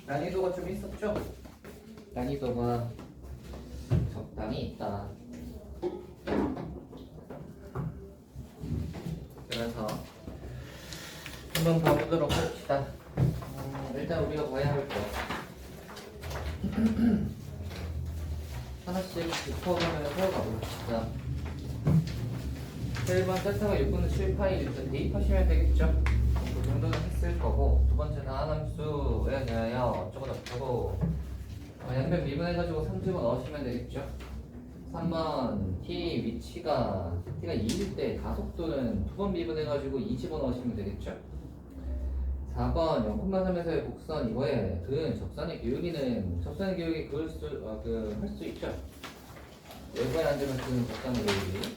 난이도가 좀 있었죠? 난이도가 적당히 있다. 그래서 한번 봐보도록 합시다. 일단 우리가 봐야 할 거 하나씩 짚어가면서 가봅시다. 1번 셀타가 6분의 7파이 일단 대입하시면 되겠죠? 그 정도는 했을 거고, 두 번째는 하함수에 대하여 어쩌고 저쩌고 양변 미분해가지고 3집어 넣으시면 되겠죠? 3번 t 위치가 t가 2일 때 가속도는 두 번 미분해가지고 2 집어넣으시면 되겠죠? 4번 0,3에서의 곡선 이거에 접선의 기울기는 접선의 기울기 할 수 있죠? 외부에 앉으면 접선의 기울기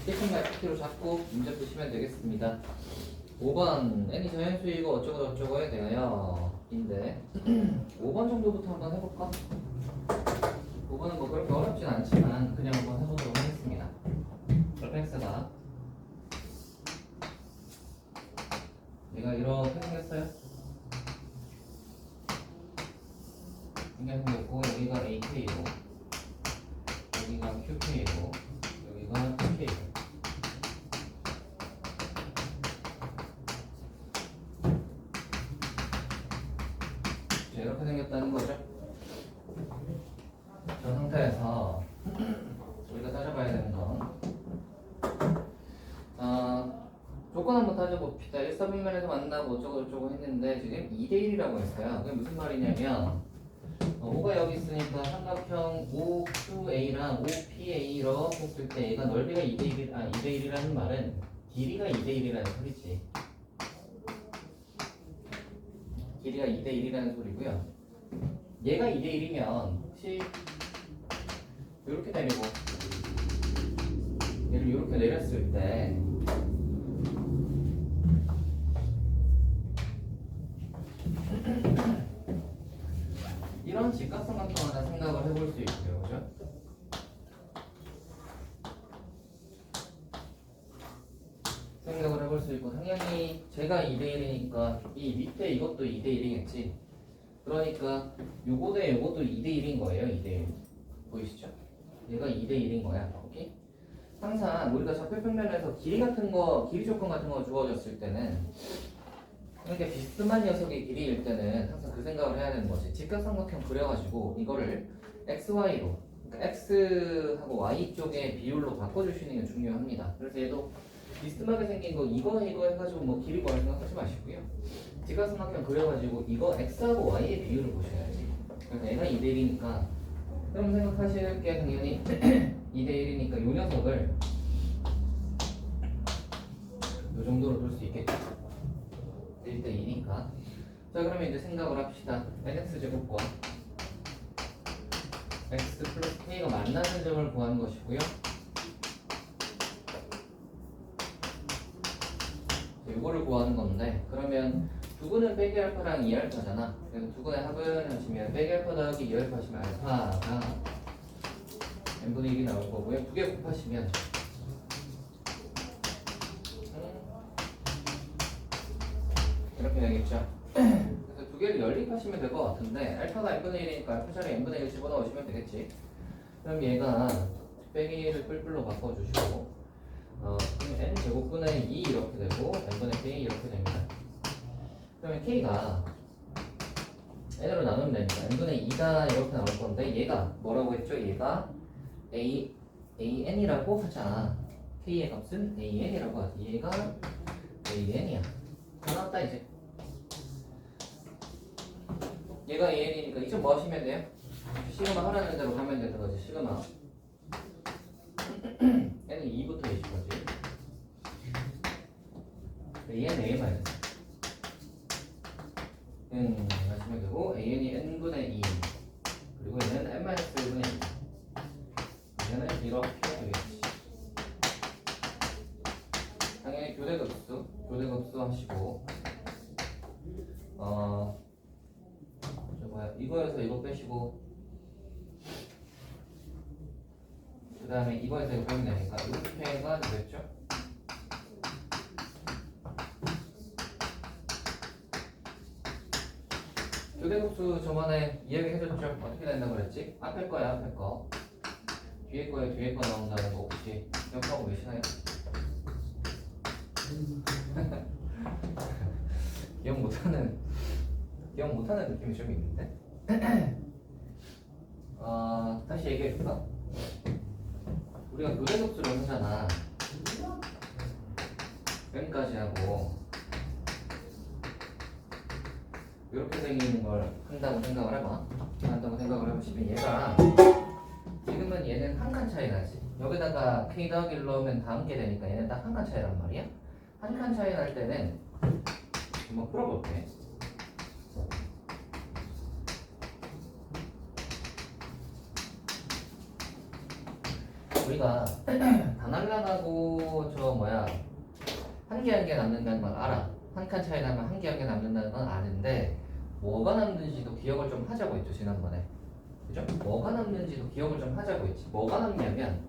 C팀과 FT로 잡고 문제 푸시면 되겠습니다. 5번 n이 자연수이고 어쩌고 저쩌고에 대하여 인데 5번 정도부터 한번 해볼까? 5번은 뭐 그렇게 어렵진 않지만 그냥 한번 해보도록 하겠습니다. fx가 얘가 이렇게 생겼어요. 이렇게 생겼고 여기가 AK고 여기가 QK고 여기가 PK고 이렇게 생겼다는 거죠. 저 상태에서 우리가 따져봐야 되는 건 조건 한번 따져봅시다. 1사분면에서 만나고 어쩌고 했는데 지금 2대1이라고 했어요. 그게 무슨 말이냐면 O가 여기 있으니까 삼각형 OQA랑 OPA로 했을 때 얘가 넓이가 2대1이라는 말은 길이가 2대1이라는 소리지. 길이가 2대1이라는 소리고요. 얘가 2대1이면 혹시 이렇게 내리고 얘를 이렇게 내렸을 때 이런 직각삼각형 하나 생각을 해볼 수 있고요. 그죠? 생각을 해볼 수 있고 당연히 제가 2대1이니까 이 밑에 이것도 2대1이겠지. 그러니까 요거 대 요것도 2대1인 거예요. 2대1 보이시죠? 얘가 2대1인 거야. 오케이? 항상 우리가 좌표평면에서 길이 조건 같은 거 주어졌을 때는 이렇게 비스듬한 녀석의 길이일 때는 항상 그 생각을 해야 되는 거지. 직각삼각형 그려가지고 이거를 XY로 그러니까 X하고 Y 쪽의 비율로 바꿔주시는 게 중요합니다. 그래서 얘도 비스듬하게 생긴 거 이거 해가지고 뭐 길이 구할 생각하지 마시고요. 직각삼각형 그려가지고 이거 X하고 Y의 비율을 보셔야지. 그래서 얘가 2대1이니까 그럼 생각하실 게 당연히 2대1이니까 이 녀석을 이 정도로 볼 수 있겠죠. 1대2니까. 자, 그러면 이제 생각을 합시다. nx제곱과 x 플러스 k가 만나는 점을 구하는 것이고요. 이거를 구하는 건데, 그러면 두근은 빼기 알파랑 2알파잖아. 그래서 두근의 합은 하시면 빼기 알파 더하기 2알파 하시면 알파가 n분의 1이 나올 거고요. 두 개 곱하시면 이렇게 되겠죠. 그래서 두 개를 연립하시면 될 것 같은데 알파가 n분의 1이니까 알파 자리에 n분의 1 집어넣으시면 되겠지. 그럼 얘가 빼기 1을 뿔뿔로 바꿔주시고 n 제곱분의 2 이렇게 되고 n분의 k 이렇게 됩니다. 그러면 k가 n으로 나누면 되니까 n분의 2가 이렇게 나올 건데 얘가 뭐라고 했죠? 얘가 an이라고 하자. k의 값은 an이라고 하지. 얘가 an이야. 다 나왔다 이제. 얘가 an이니까 이점 뭐 하시면 돼요? 시그마 하라는 대로 가면 되는 거지. 시그마 n은 2부터 20 거지. an a 마이너스 하시면 되고 an이 n분의 2 그리고 얘는 n 마이너스 1분의 2 얘는 이렇게 되겠지. 당연히 교대급수 하시고 이거에서 이거 빼시고 다음에 이거에서 이거 빼면 되니까 루트가 되겠죠? 교대급수 저번에 이야기해줬죠? 어떻게 된다고 그랬지? 앞에 거야 앞에 거 뒤에 거에 뒤에 거 나온다는 거 혹시 기억하고 계시나요? 기억 못하는 느낌이 좀 있는데? 다시 얘기해줄까? 우리가 교대급수를 하잖아. 여기까지 하고 이렇게 생기는 걸 한다고 생각을 해봐. 한다고 생각을 해보시면 얘가 지금은 얘는 한 칸 차이 나지. 여기다가 k 더하기 1 넣으면 다 함께 되니까 얘는 딱 한 칸 차이란 말이야. 한 칸 차이 날 때는 한번 풀어볼게. 우리가 단할라하고 저 뭐야 한 개 한 개 남는다는 건 알아. 한 칸 차이 나면 한 개 한 개 남는다는 건 아는데 뭐가 남는지도 기억을 좀 하자고 했죠 지난번에. 그죠? 뭐가 남는지도 기억을 좀 하자고 했지. 뭐가 남냐면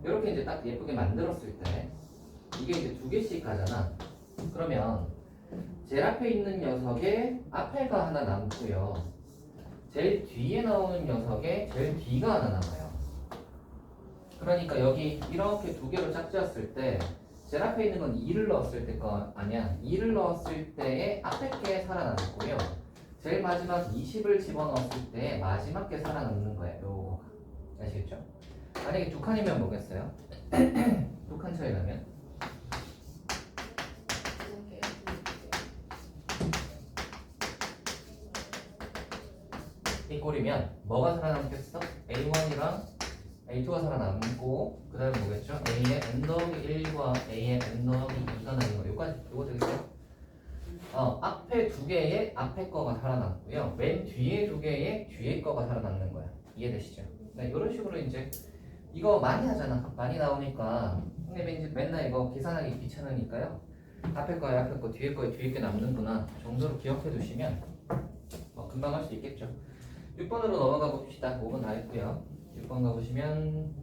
이렇게 이제 딱 예쁘게 만들었을 때 이게 이제 두 개씩 가잖아. 그러면 제일 앞에 있는 녀석의 앞에가 하나 남고요. 제일 뒤에 나오는 녀석의 제일 뒤가 하나 남아요. 그러니까 여기 이렇게 두 개로 짝지었을 때 제일 앞에 있는 건 2를 넣었을 때 거 아니야. 2를 넣었을 때의 앞에 게 살아남고요. 제일 마지막 20을 집어넣었을 때 마지막 게 살아남는 거예요. 요거 아시겠죠? 만약에 두 칸이면 뭐겠어요? 두 칸 차이 나면? 이 꼴이면 뭐가 살아남겠어? A1이랑 A2가 살아남고 그 다음에 뭐겠죠? A의 n 더하기 1과 A의 n 더하기 2가 나는 거 요거 되겠어요? 앞에 두 개의 앞에 거가 살아남고요. 맨 뒤에 두 개의 뒤에 거가 살아남는 거야. 이해되시죠? 네, 이런 식으로 이제 이거 많이 하잖아. 많이 나오니까 근데 이제 맨날 이거 계산하기 귀찮으니까요. 앞에 거에 앞에 거, 뒤에 거에 뒤에 게 남는구나 정도로 기억해 두시면 금방 할 수 있겠죠. 6번으로 넘어가 봅시다. 5번 다 했고요. 6번 가보시면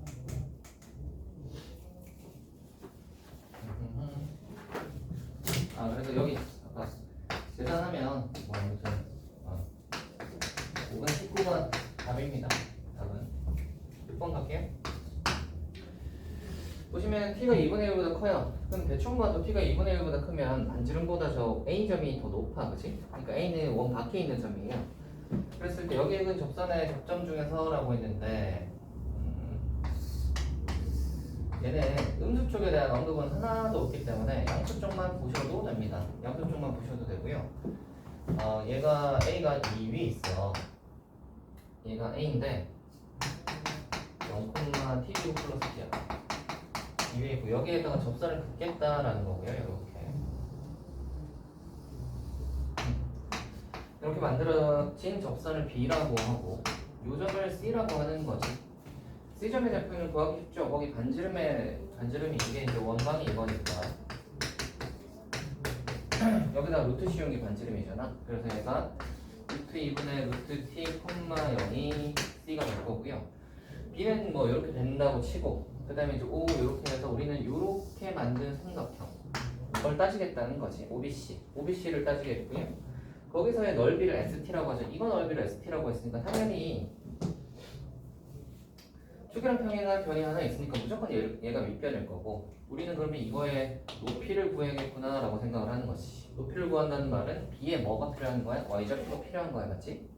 그래서 여기 아까 계산하면 뭐 아무튼 5번 19번 답입니다. 답은 6번 갈게요. 보시면 t가 2분의 1보다 커요. 그럼 대충 봐도 t가 2분의 1보다 크면 반지름보다 저 a점이 더 높아, 그치? 그러니까 a는 원 밖에 있는 점이에요. 그랬을 때 여기 있는 접선의 접점 중에서라고 했는데 얘는 음수 쪽에 대한 언급은 하나도 없기 때문에 양수 쪽만 보셔도 됩니다. 양수 쪽만 보셔도 되고요. 얘가 a가 2 위에 있어. 얘가 a인데 0,tv 플러스 t야. 2 위에 있고 여기에다가 접선을 긋겠다라는 거고요. 이렇게 만들어진 접선을 B라고 하고 이 점을 C라고 하는 거지. C점의 좌표는 구하기 쉽죠. 거기 반지름이 이게 이제 원방이 이거니까 여기다 루트 씌운 게 반지름이잖아. 그래서 얘가 루트 2분의 루트 t, 0이 C가 될 거고요. B는 뭐 이렇게 된다고 치고 그 다음에 이제 O 이렇게 해서 우리는 이렇게 만든 삼각형 이걸 따지겠다는 거지. OBC를 따지겠고요. 거기서의 넓이를 ST라고 하죠. 이거 넓이를 ST라고 했으니까 당연히 축이랑 평행한 변이 하나 있으니까 무조건 얘가 윗변일 거고 우리는 그러면 이거의 높이를 구해야겠구나 라고 생각을 하는 거지. 높이를 구한다는 말은 B에 뭐가 필요한 거야? Y좌표가 필요한 거야, 맞지?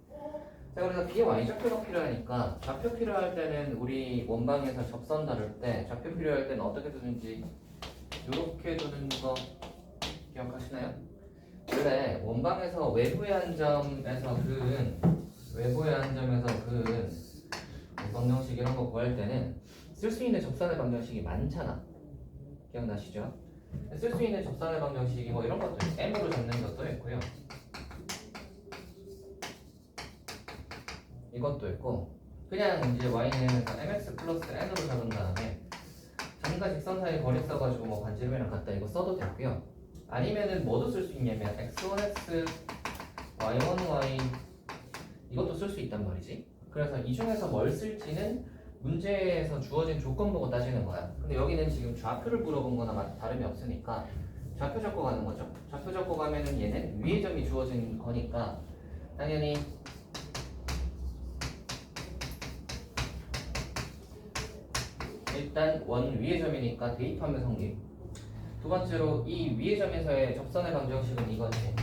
자, 그래서 B에 Y좌표가 필요하니까 좌표 필요할 때는 우리 원방에서 접선 다룰 때 좌표 필요할 때는 어떻게 두는지 이렇게 두는 거 기억하시나요? 원래 원방에서 외부의 한 점에서 그은 방정식 이런 거 구할 때는 쓸 수 있는 접선의 방정식이 많잖아. 기억나시죠? 쓸 수 있는 접선의 방정식이 뭐 이런 것도 있고 m으로 잡는 것도 있고요. 이것도 있고 그냥 이제 y는 mx 플러스 n으로 잡은 다음에 점과 직선 사이 거리 써가지고 뭐 반지름이랑 같다 이거 써도 되고요. 아니면은 뭐도 쓸 수 있냐면 x1x, y1y 이것도 쓸 수 있단 말이지. 그래서 이 중에서 뭘 쓸지는 문제에서 주어진 조건 보고 따지는 거야. 근데 여기는 지금 좌표를 물어본 거나 다름이 없으니까 좌표 적고 가는 거죠. 좌표 적고 가면은 얘는 위의 점이 주어진 거니까 당연히 일단 원 위의 점이니까 대입하면 성립. 두 번째로 이 위의 점에서의 접선의 방정식은 이거지.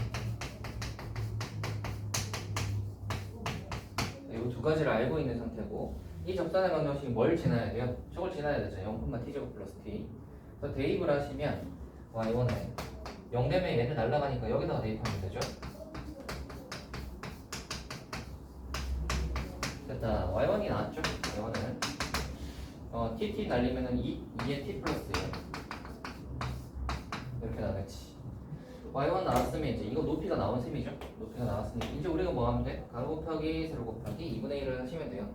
이 두 가지를 알고 있는 상태고 이 접선의 방정식이 뭘 지나야 돼요? 저걸 지나야 되죠. 0,t제곱 플러스 t. 그래서 대입을 하시면 y1에 0 되면 얘는 날라가니까 여기다가 대입하면 되죠. 됐다. y1이 나왔죠? y1은 tt 날리면은 2에 t 플러스 1 이렇게 나겠지. y1 나왔으면 이제 이거 높이가 나온 셈이죠. 높이가 나왔으니까 이제 우리가 뭐 하면 돼? 가로 곱하기 세로 곱하기 2분의 1을 하시면 돼요.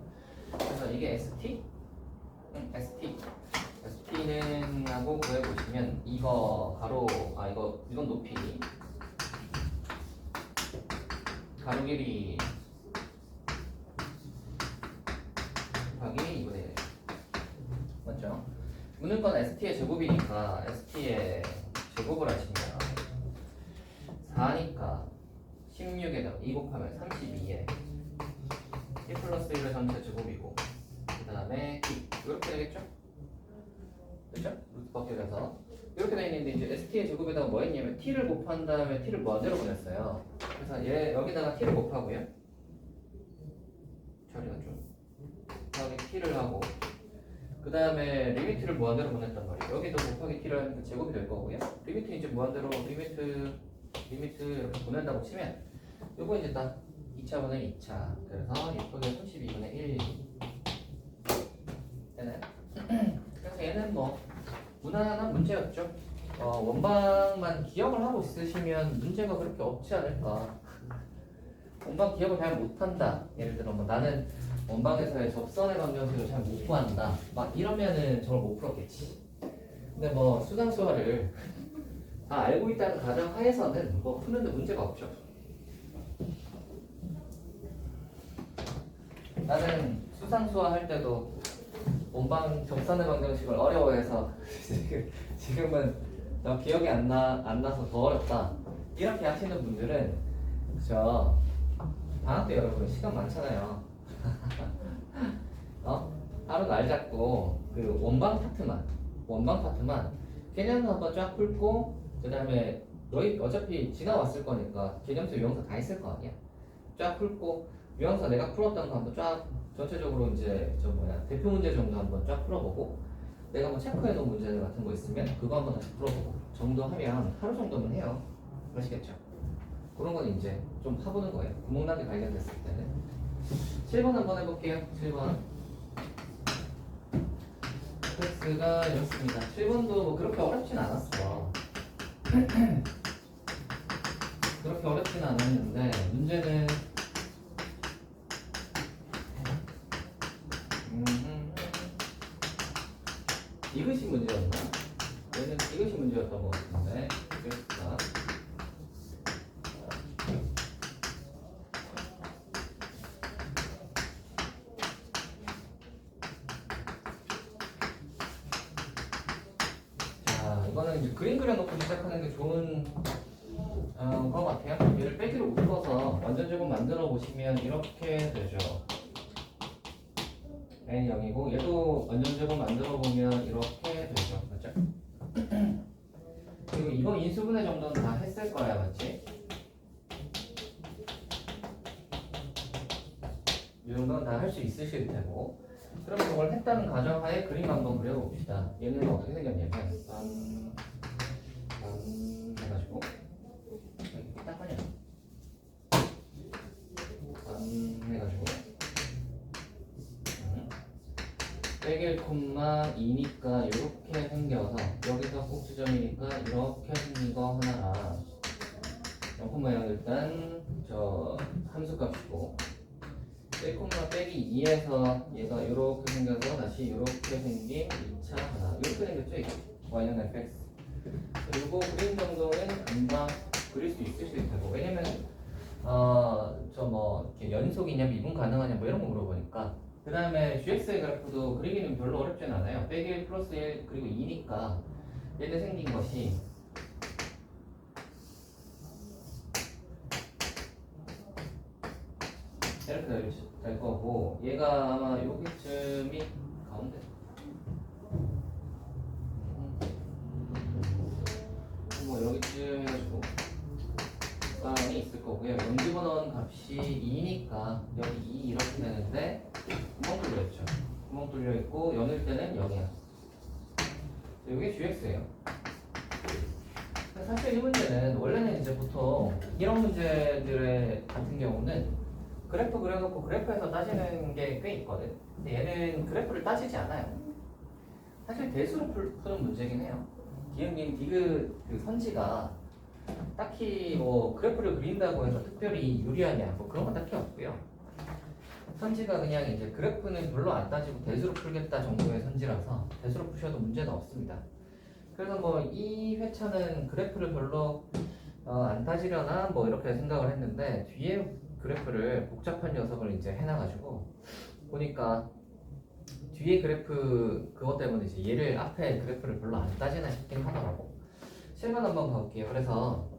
그래서 이게 st? st는 하고 구해보시면 이거 가로 이건 높이 가로 길이 곱하기 2분의 1 맞죠? 묻는 건 st의 제곱이니까 st의 제곱을 하시면 4니까 16에다가 2 곱하면 32에 t 플러스 1의 전체 제곱이고 그 다음에 t 이렇게 되겠죠? 그렇죠? 루트 바뀌어서 이렇게 돼 있는데 이제 st의 제곱에다가 뭐 했냐면 t를 곱한 다음에 t를 무한대로 보냈어요. 그래서 얘 여기다가 t를 곱하고요. 처리가 좀 곱하기 t를 하고 그 다음에 리미트를 무한대로 보냈단 말이에요. 여기도 곱하기 t를 하니까 제곱이 될 거고요. 리미트 이제 무한대로 리미트 이렇게 보낸다고 치면 요거 이제 딱 2차분의 2차 그래서 6분의 32분의 1 되나요? 그래서 얘는 뭐 무난한 문제였죠. 원방만 기억을 하고 있으시면 문제가 그렇게 없지 않을까. 원방 기억을 잘 못한다. 예를 들어 뭐 나는 원방에서의 접선의 방정식을 잘 못 구한다. 막 이러면은 저걸 못 풀었겠지. 근데 뭐 수상수화를 다 알고 있다는 가정 하에서는 뭐 푸는데 문제가 없죠. 나는 수상수화 할 때도 원방 접선의 방정식을 어려워해서 지금은 기억이 안 나서 더 어렵다. 이렇게 하시는 분들은 저 방학 때 여러분 시간 많잖아요. 하루 날 잡고 그 원방 파트만 개념도 한번 쫙 풀고 그 다음에 너희 어차피 지나왔을 거니까 개념수 유형서 다 있을 거 아니야. 쫙 풀고 유형서 내가 풀었던 거 한번 쫙 전체적으로 이제 대표 문제 정도 한번 쫙 풀어보고 내가 뭐 체크해 놓은 문제 같은 거 있으면 그거 한번 다시 풀어보고 정도 하면 하루 정도는 해요. 아시겠죠? 그런 건 이제 좀 파보는 거예요. 구멍나게 발견됐을 때는. 7번 한번 해볼게요. 7번. X가 이렇습니다. 7번도 뭐 그렇게 어렵진 않았어. 그렇게 어렵진 않았는데 문제는 이것이 문제였나? 얘는 이것이 문제였던 것 같은데 X가 이거는 이제 그림 그려놓고 시작하는 게 좋은 것 같아요. 얘를 빼기로 묶어서 완전 제곱 만들어 보시면 이렇게 되죠. n 0이고 얘도 완전 제곱 만들어 보면 이렇게 되죠. 맞죠? 그리고 이거 인수분해 정도는 다 했을 거야, 맞지? 이 정도는 다 할 수 있으실 테고. 그러면 이걸 했다는 가정하에 그림 한번 그려봅시다. 얘는 어떻게 생겼냐면 해가지고 딱 하냐 해가지고 빼길 콤마 2니까 이렇게 생겨서 여기서 꼭지점이니까 이렇게 생긴 거 하나랑 0,0 일단 저 함수값이고 1, 빼기 2에서 얘가 이렇게 생겨서 다시 이렇게 생긴 2차 하나 이렇게 생겼죠 이게 y는 fx 그리고 그림 정도는 금방 그릴 수 있으실 테고 왜냐면 저 뭐 이렇게 연속이냐 미분 가능하냐 뭐 이런 거 물어보니까 그 다음에 gx의 그래프도 그리기는 별로 어렵진 않아요. 빼기 1 플러스 1 그리고 2니까 얘는 생긴 것이 이렇게 될 거고, 얘가 아마 여기쯤이 가운데 뭐 여기쯤 해가지고 이 있을 거고요. 연집어넣은 값이 2니까 여기 2 이렇게 되는데 구멍 뚫려 있죠. 구멍 뚫려 있고 연을 때는 0이야. 이게 gx예요. 사실 이 문제는 원래는 이제 보통 이런 문제들의 같은 경우는 그래프 그려놓고 그래프에서 따지는 게 꽤 있거든. 근데 얘는 그래프를 따지지 않아요. 사실 대수로 푸는 문제긴 해요. 기흥님 디귿 그 선지가 딱히 뭐 그래프를 그린다고 해서 특별히 유리하냐 뭐 그런 건 딱히 없고요. 선지가 그냥 이제 그래프는 별로 안 따지고 대수로 풀겠다 정도의 선지라서 대수로 푸셔도 문제는 없습니다. 그래서 뭐 이 회차는 그래프를 별로 안 따지려나 뭐 이렇게 생각을 했는데 뒤에 그래프를 복잡한 녀석을 이제 해놔가지고 보니까 뒤에 그래프 그것 때문에 이제 얘를 앞에 그래프를 별로 안 따지나 싶긴 하더라고. 실만 한번 가볼게요. 그래서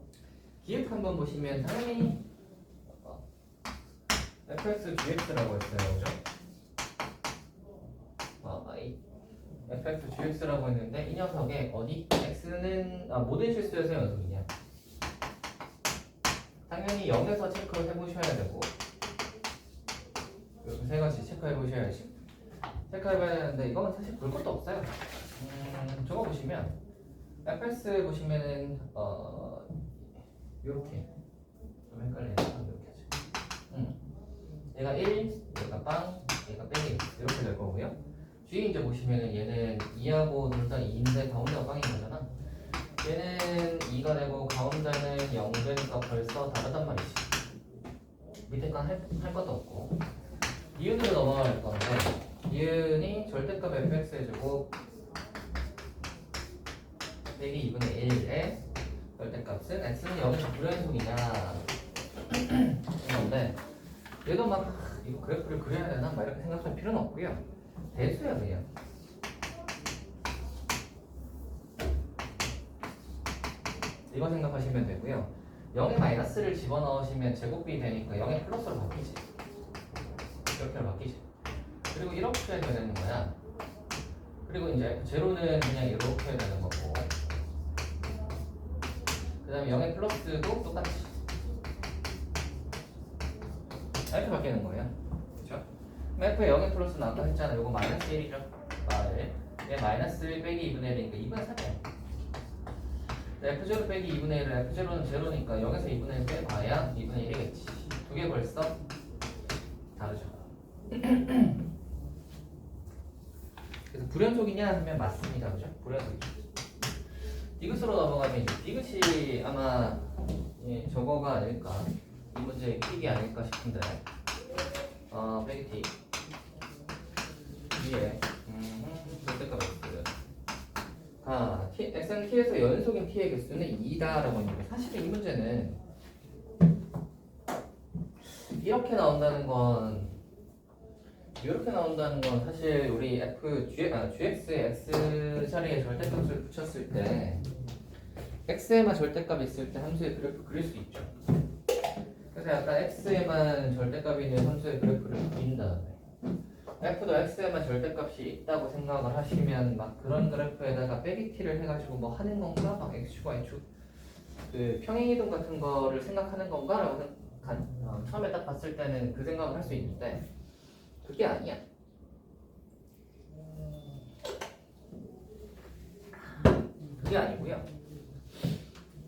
기획 한번 보시면 당연히 fx gx라고 했어요, 그죠? fx gx라고 했는데 이 녀석의 어디 x는 모든 실수에서 연속이냐? 당연히 0에서 체크를 해보셔야 되고 이 세 가지 체크해보셔야지. 체크해봐야 되는데 이거는 사실 볼 것도 없어요. 저거 보시면 fx 보시면은 요렇게 좀 헷갈리네. 이렇게 하죠. 얘가 1, 얘가 빵, 얘가 빼기 이렇게 될 거고요. G 이제 보시면은 얘는 2하고 둘 다 2인데 가운데가 빵인 거잖아. 얘는 2가 되고 가운데는 0 되니까 벌써 다르단 말이지. 밑에 건 할 것도 없고. 이윤으로 넘어갈 건데 이윤이 절대값 fx의 제곱 빼기 2분의 1의 절대값은 x는 0에서 불연속이냐 이건데 얘도 막 이거 그래프를 그려야 되나 막 이렇게 생각할 필요는 없고요. 대수야 그냥. 이거 생각하시면 되고요. 0에 마이너스를 집어넣으시면 제곱비 되니까 0에 플러스로 바뀌지. 이렇게 바뀌지. 그리고 이렇게 해야 되는 거야. 그리고 이제 제로는 그냥 이렇게 해야 되는 거고. 그 다음에 0의 플러스도 똑같이. 이렇게 바뀌는 거예요. 그렇죠? F의 0의 플러스는 아까 했잖아. 이거 마이너스 1이죠. 얘 마이너스 1 빼기 2분의 1이니까 2분의 3이야. F0 빼기 2분의 1은 F0는 제로니까 0에서 2분의 1 빼봐야 2분의 1이겠지. 두 개 벌써 다르죠. 그래서 불연속이냐 하면 맞습니다. 그죠? 불연속이죠. 디귿으로 넘어가면 이제 디귿이 아마 저거가 아닐까. 이 문제의 킥이 아닐까 싶은데 빼기 t 위에 절대값 x x는 t에서 연속인 t의 개수는 2다라고 했는데 사실은 이 문제는 이렇게 나온다는 건 사실 우리 gx의 x 자리에 절대값을 붙였을 때 x에만 절대값이 있을 때 함수의 그래프 그릴 수 있죠. 그래서 약간 x에만 절대값이 있는 함수의 그래프를 그린 다음에 f도 x에만 절대값이 있다고 생각을 하시면 막 그런 그래프에다가 빼기 t를 해가지고 뭐 하는 건가? 막 x축, y축 그 평행이동 같은 거를 생각하는 건가? 라고 처음에 딱 봤을 때는 그 생각을 할 수 있는데 그게 아니야. 그게 아니고요.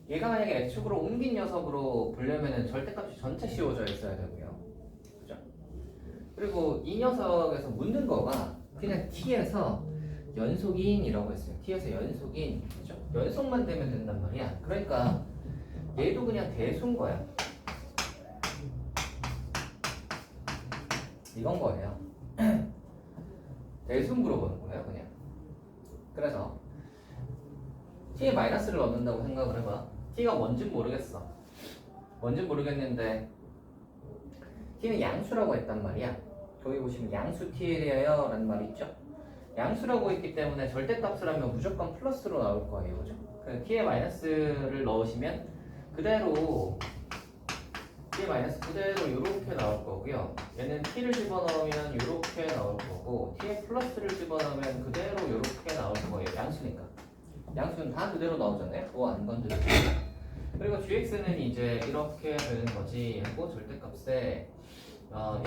얘가 만약에 x축으로 옮긴 녀석으로 보려면은 절대값이 전체 씌워져 있어야 되고요. 그죠? 그리고 이 녀석에서 묻는 거가 그냥 t에서 연속인이라고 했어요. t에서 연속인. 그죠? 연속만 되면 된단 말이야. 그러니까 얘도 그냥 대수인 거야. 이건 거예요. 대수 물어보는 거예요, 그냥. 그래서 t에 마이너스를 넣는다고 생각을 해봐. t가 뭔진 모르겠어. 뭔진 모르겠는데 t는 양수라고 했단 말이야. 거기 보시면 양수 t에 대하여 라는 말이 있죠. 양수라고 했기 때문에 절대값을 하면 무조건 플러스로 나올 거예요. 그죠? 그래서 t에 마이너스를 넣으시면 그대로 t 마이너스 그대로 이렇게 나올 거고요. 얘는 t를 집어넣으면 이렇게 나올 거고 t에 플러스를 집어넣으면 그대로 이렇게 나올 거예요. 양수니까. 양수는 다 그대로 나오잖아요. 뭐 안 건드리고. 그리고 gx는 이제 이렇게 되는 거지 하고 절대값에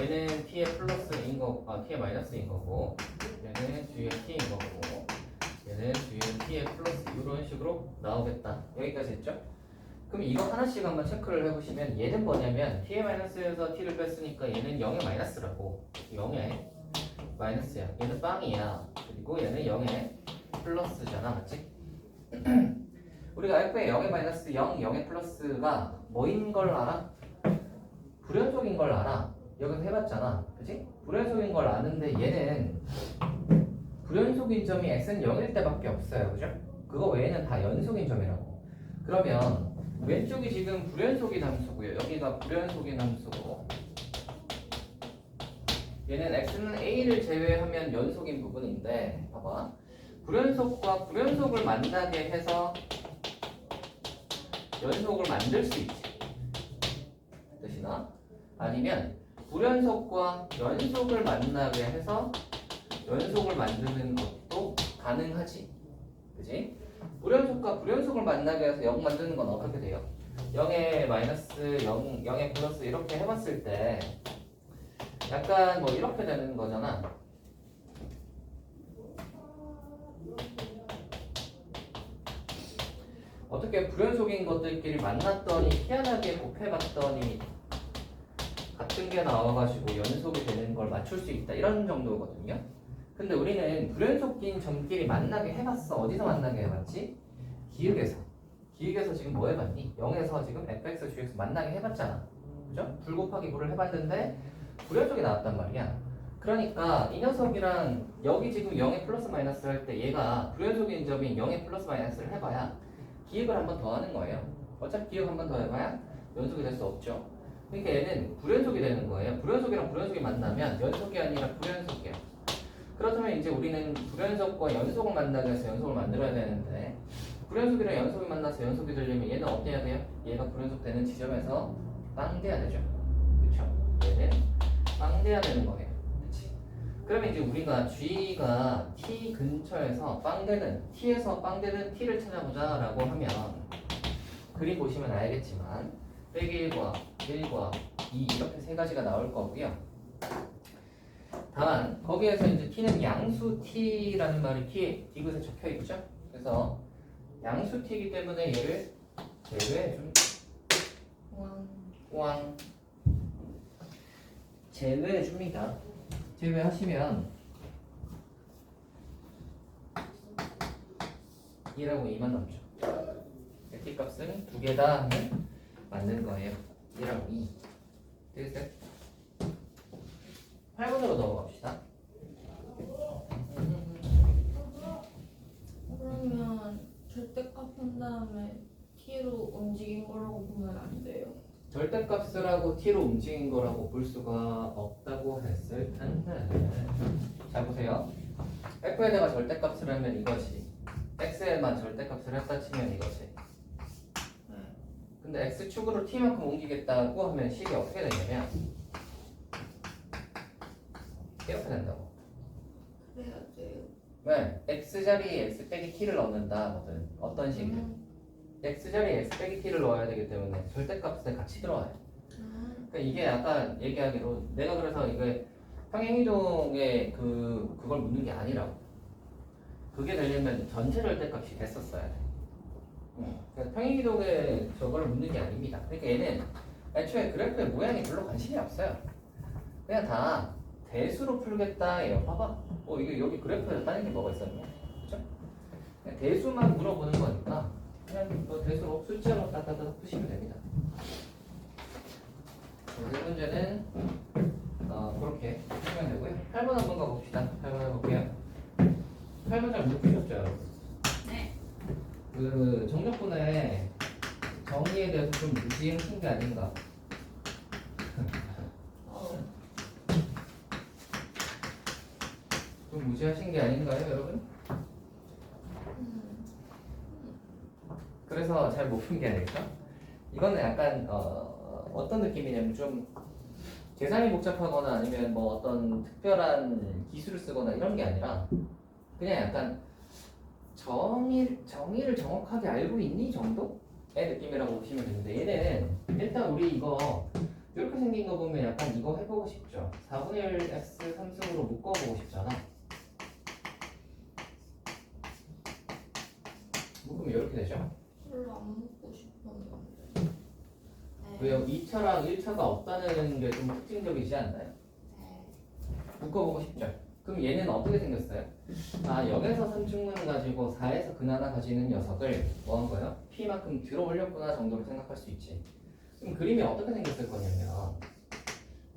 얘는 t의 플러스인 거, t의 마이너스인 거고 얘는 g의 t인 거고 얘는 g의 t의 플러스 이런 식으로 나오겠다. 여기까지 했죠? 그럼 이거 하나씩 한번 체크를 해보시면 얘는 뭐냐면 t의 마이너스에서 t를 뺐으니까 얘는 0의 마이너스라고 0의 마이너스야. 얘는 빵이야. 그리고 얘는 0의 플러스잖아. 맞지? 우리가 f의 0의 마이너스 0, 0의 플러스가 뭐인 걸 알아? 불연속인 걸 알아. 여기서 해봤잖아. 그치? 불연속인 걸 아는데 얘는 불연속인 점이 x는 0일 때밖에 없어요. 그죠? 그거 외에는 다 연속인 점이라고. 그러면 왼쪽이 지금 불연속인 함수고요. 여기가 불연속인 함수고 얘는 x는 a를 제외하면 연속인 부분인데 봐봐. 불연속과 불연속을 만나게 해서 연속을 만들 수 있지. 뜻이나 아니면 불연속과 연속을 만나게 해서 연속을 만드는 것도 가능하지. 그지? 불연속과 불연속을 만나게 해서 0 만드는 건 어떻게 돼요? 0에 마이너스 0, 0에 플러스 이렇게 해봤을 때 약간 뭐 이렇게 되는 거잖아. 어떻게 불연속인 것들끼리 만났더니 희한하게 곱해봤더니 같은 게 나와가지고 연속이 되는 걸 맞출 수 있다 이런 정도거든요. 근데 우리는 불연속인 점끼리 만나게 해봤어. 어디서 만나게 해봤지? 기역에서. 기역에서 지금 뭐 해봤니? 0에서 지금 fx, gx 만나게 해봤잖아. 그죠? 불 곱하기 불을 해봤는데 불연속이 나왔단 말이야. 그러니까 이 녀석이랑 여기 지금 0의 플러스 마이너스 할 때 얘가 불연속인 점인 0의 플러스 마이너스를 해봐야 기억을 한 번 더 하는 거예요. 어차피 기억 한 번 더 해봐야 연속이 될 수 없죠. 그러니까 얘는 불연속이 되는 거예요. 불연속이랑 불연속이 만나면 연속이 아니라 불연속이야. 그렇다면 이제 우리는 불연속과 연속을 만나기 위해서 연속을 만들어야 되는데 불연속이랑 연속이 만나서 연속이 되려면 얘는 어떻게 해야 돼요? 얘가 불연속 되는 지점에서 빵돼야 되죠. 그쵸? 얘는 빵돼야 되는 거예요. 그치? 그러면 이제 우리가 g가 t 근처에서 빵되는 t에서 빵되는 t를 찾아보자 라고 하면 그림 보시면 알겠지만 빼기 1과 1과 2 이렇게 세 가지가 나올 거고요. 다만 거기에서 이제 t는 양수 t라는 말이 t에 디귿에 적혀 있죠. 그래서 양수 t이기 때문에 얘를 제외해 줍니다. 왕 제외해 줍니다. 제외하시면 1하고 2만 남죠. t 값은 두 개다 하면 맞는 거예요. 1하고 2. 됐어요? 8번으로 넘어갑시다. 그러면 절대값 한 다음에 t로 움직인 거라고 보면 안 돼요? 절대값을 하고 t로 움직인 거라고 볼 수가 없다고 했을 텐데. 잘 보세요. f에다가 절대값을 하면 이것이, x에만 절대값을 했다 치면 이것이. 근데 x축으로 t만큼 옮기겠다고 하면 식이 어떻게 되냐면 이렇게 된다고. 그래야 돼요. 왜? x자리에 x 빼기 t를 넣는다. 어떤 식이든 x자리에 x 빼기 t를 넣어야 되기 때문에 절대값에 같이 들어와요. 그러니까 이게 아까 얘기하기로 내가 그래서 이게 평행이동의 그걸 묻는 게 아니라고. 그게 되려면 전체 절대값이 됐었어야 돼. 그러니까 평행이동의 저걸 묻는 게 아닙니다. 그러니까 얘는 애초에 그래프의 모양이 별로 관심이 없어요. 그냥 다 대수로 풀겠다예요. 봐봐. 이게 여기 그래프에 따는 게 뭐가 있었냐? 그죠? 그냥 대수만 물어보는 거니까 그냥 뭐 대수로 숫자로 따따따 푸시면 됩니다. 이 문제는 그렇게 푸시면 되고요. 8번 한번 가봅시다. 8번 해볼게요. 8번 잘 못 푸셨죠, 여러분? 네. 그 정적분의 정의에 대해서 좀 무지한 게 아닌가. 좀 무시하신 게 아닌가요, 여러분? 그래서 잘 못 푼 게 아닐까? 이거는 약간 어떤 느낌이냐면 좀 계산이 복잡하거나 아니면 뭐 어떤 특별한 기술을 쓰거나 이런 게 아니라 그냥 약간 정의를 정확하게 알고 있니 정도의 느낌이라고 보시면 되는데 얘는 일단 우리 이거 이렇게 생긴 거 보면 약간 이거 해보고 싶죠. 4분의 1 x 3승으로 묶어보고 싶잖아. 묶으면 이렇게 되죠. 별로 안 먹고 싶었는데. 왜요? 2차랑 1차가 없다는 게 좀 특징적이지 않나요? 네. 묶어보고 싶죠. 그럼 얘는 어떻게 생겼어요? 아, 0에서 3충분을 가지고 4에서 근 하나 가지는 녀석을 뭐 한 거예요? P만큼 들어 올렸구나 정도로 생각할 수 있지. 그럼 그림이 어떻게 생겼을 거냐면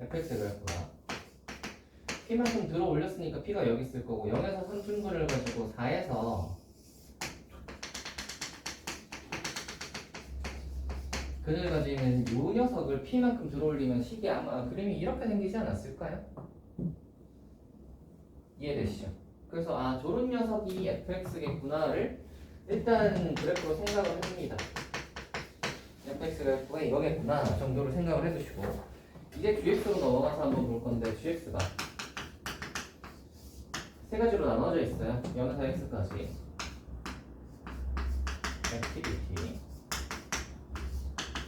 fx 그래프가 P만큼 들어 올렸으니까 P가 여기 있을 거고 0에서 3충분을 가지고 4에서 근을 가지는 요 녀석을 P만큼 들어 올리면 식이 아마 그림이 이렇게 생기지 않았을까요? 이해되시죠? 그래서 아 저런 녀석이 fx겠구나를 일단 그래프로 생각을 해줍니다. fx 그래프가 이거겠구나 정도로 생각을 해두시고 이제 gx로 넘어가서 한번 볼 건데 gx가 세 가지로 나눠져 있어요. 0에서 x까지 activity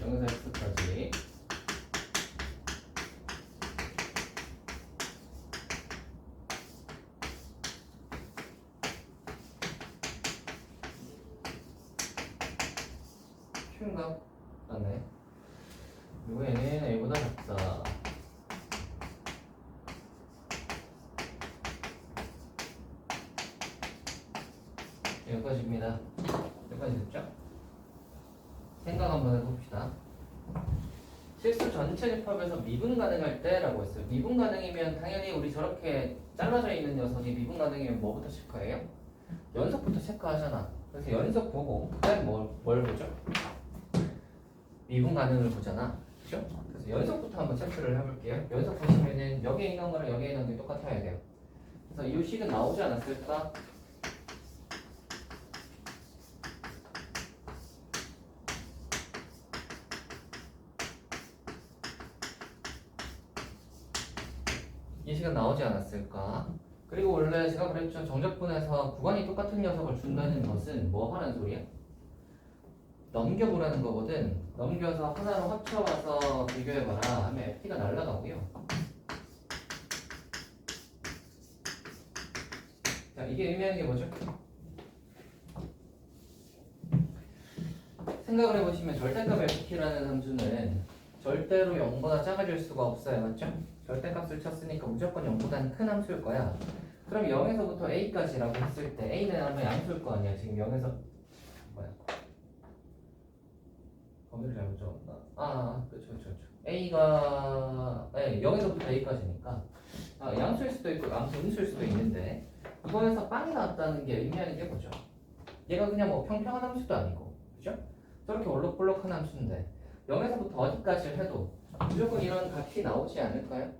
0에서 x까지 쉬운가? 맞네. 이거에는 a보다 작다. 여기까지입니다. 여기까지 됐죠? 생각 한번 해봅시다. 실수 전체 집합에서 미분 가능할 때라고 했어요. 미분 가능이면 당연히 우리 저렇게 잘라져 있는 녀석이 미분 가능이면 뭐부터 체크해요? 연속부터 체크하잖아. 그래서 연속 보고 그다음에 뭘 보죠? 미분 가능을 보잖아. 그죠? 그래서 연속부터 한번 체크를 해볼게요. 연속 보시면은 여기에 있는 거랑 여기에 있는 게 똑같아야 돼요. 그래서 이 식은 나오지 않았을까? 이 식은 나오지 않았을까? 그리고 원래 제가 그랬죠. 정적분에서 구간이 똑같은 녀석을 준다는 것은 뭐 하는 소리야? 넘겨보라는 거거든. 넘겨서 하나로 합쳐와서 비교해봐라 하면 FT가 날아가고요. 자, 이게 의미하는 게 뭐죠? 생각을 해보시면 절대값 FT라는 함수는 절대로 0보다 작아질 수가 없어요. 맞죠? 절대값을 쳤으니까 무조건 0보다는 큰 함수일 거야. 그럼 0에서부터 a까지라고 했을 때 a는 아마 양수일 거 아니야. 지금 0에서 뭐야? 범위를 잘못 적었나? 그렇죠. a가 0에서부터 a까지니까 양수일 수도 있고 음수일 수도 있는데 이거에서 빵이 나왔다는 게 의미하는 게 뭐죠? 얘가 그냥 뭐 평평한 함수도 아니고, 그죠? 저렇게 올록볼록한 함수인데 0에서부터 어디까지 해도 무조건 이런 값이 나오지 않을까요?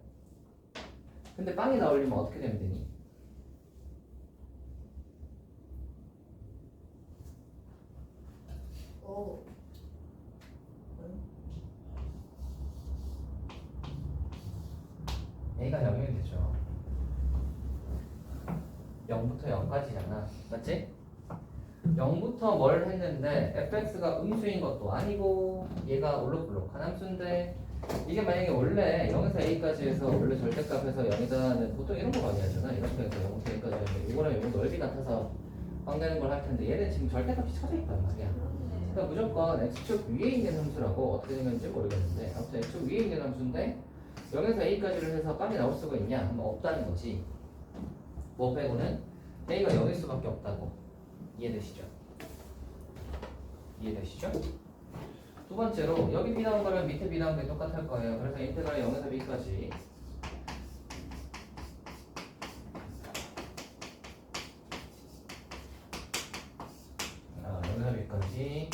근데 빵이 나오려면 어떻게 되면 되니? 오. a가 0이면 되죠. 0부터 0까지잖아. 맞지? 0부터 뭘 했는데 fx가 음수인 것도 아니고 얘가 올록볼록한 함수인데 이게 만약에 원래 0에서 a까지 해서 원래 절대값에서 0이다는 보통 이런 거 많이 하잖아. 이렇게 해서 0부터 a까지 하면 이거랑 이거 넓이 같아서 확대는 걸 할 텐데 얘는 지금 절대값이 쳐져 있단 말이야. 그러니까 무조건 x축 위에 있는 함수라고 어떻게 생겼는지 모르겠는데 아무튼 x축 위에 있는 함수인데 0에서 a까지를 해서 값이 나올 수가 있냐? 하면 없다는 거지. 뭐 빼고는 a가 0일 수밖에 없다고. 이해되시죠? 두 번째로 여기 b 나온 거랑 밑에 b 나온 게 똑같을 거예요. 그래서 인테그랄 0에서 b까지 여기서 b까지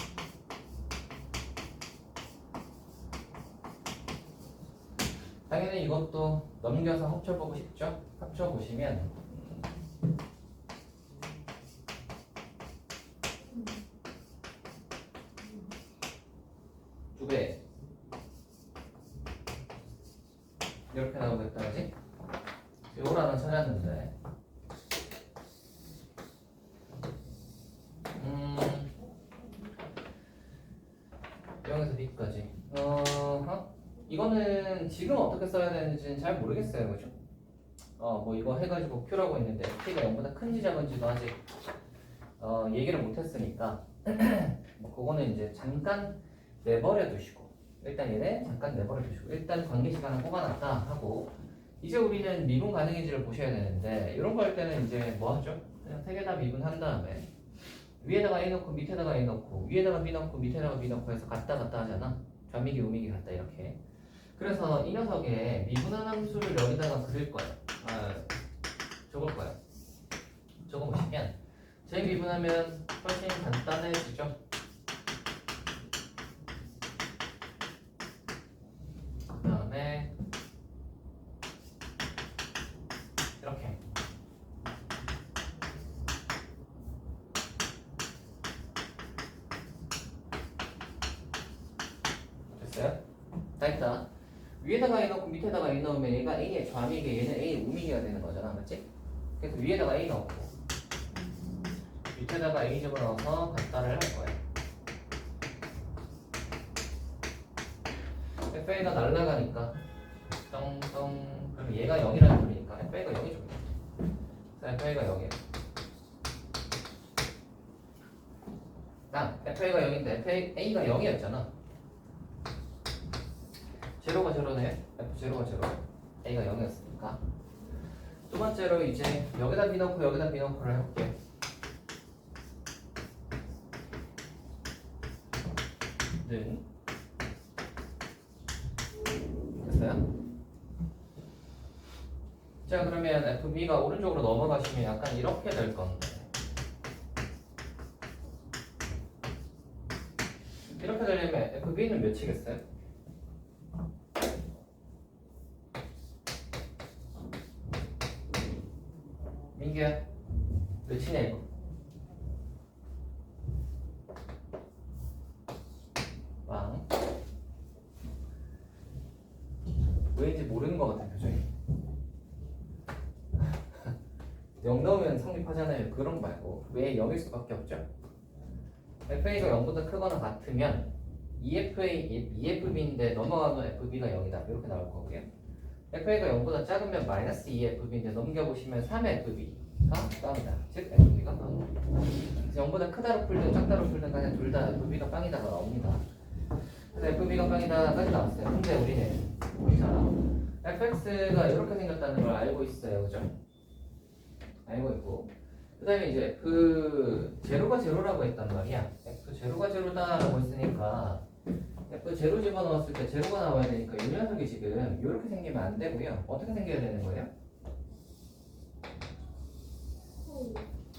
당연히 이것도 넘겨서 합쳐보고 싶죠? 합쳐보시면 해놨는데 여기서 B까지 이거는 지금 어떻게 써야 되는지는 잘 모르겠어요. 그죠? 뭐 이거 해가지고 Q라고 있는데 P가 0보다 큰지 작은지도 아직 얘기를 못했으니까 뭐 그거는 이제 잠깐 내버려 두시고 일단 얘네 잠깐 내버려 두시고 일단 관계 시간을 뽑아놨다 하고 이제 우리는 미분 가능인지를 보셔야 되는데 이런 거 할 때는 이제 뭐 하죠? 그냥 세 개 다 미분한 다음에 위에다가 A 넣고 밑에다가 A 넣고 위에다가 B 넣고 밑에다가 B 넣고 해서 갔다 갔다 하잖아. 좌미기 우미기 갔다 이렇게. 그래서 이 녀석의 미분한 함수를 여기다가 그릴 거예요. 적을 거예요. 적어보시면 제 미분하면 훨씬 간단해지죠. 그 다음에 이렇게 됐어요? 다 했다. 위에다가 A 넣고 밑에다가 A 넣으면 얘가 A의 좌미기 얘는 A의 우미기가 되는 거잖아. 맞지? 그래서 위에다가 A 넣고 밑에다가 A 집어넣어서 간단을 할 거예요. FA가 날라가니까 똥똥 그럼 얘가 0이라는 소리니까 FA가 0이죠. FA가 0이에요. FA가 0인데 A가 0이었잖아. 제로가 제로네. F0가 제로. A가 0이었으니까. 두 번째로 이제 여기다 B 넣고 여기다 B 넣고를 해볼게요. 는 됐어요? 자 그러면 FB가 오른쪽으로 넘어가시면 약간 이렇게 될 건데 이렇게 되려면 FB는 몇이겠어요? 민규야 몇이냐 이거? 왕 왠지 모르는 것 같은 표정이 0 넣으면 성립하잖아요. 그런 거 말고 왜 0일 수밖에 없죠? FA가 0보다 크거나 같으면 EFB인데 넘어가면 FB가 0이다 이렇게 나올 거고요. FA가 0보다 작으면 마이너스 2FB인데 넘겨보시면 3FB가 빵이다. 즉 FB가 빵. 그래서 0보다 크다로 풀든 작다로 풀든 간에 둘 다 FB가 빵이다가 나옵니다. 그래서 FB가 빵이다까지 나왔어요. 근데 우리는 자 fx가 이렇게 생겼다는 걸 알고 있어요. 그죠? 알고 있고 그 다음에 이제 F0가 제로라고 했단 말이야. F0가 제로다 라고 했으니까 F0 집어넣었을 때 제로가 나와야 되니까 이 녀석이 지금 이렇게 생기면 안 되고요. 어떻게 생겨야 되는 거예요?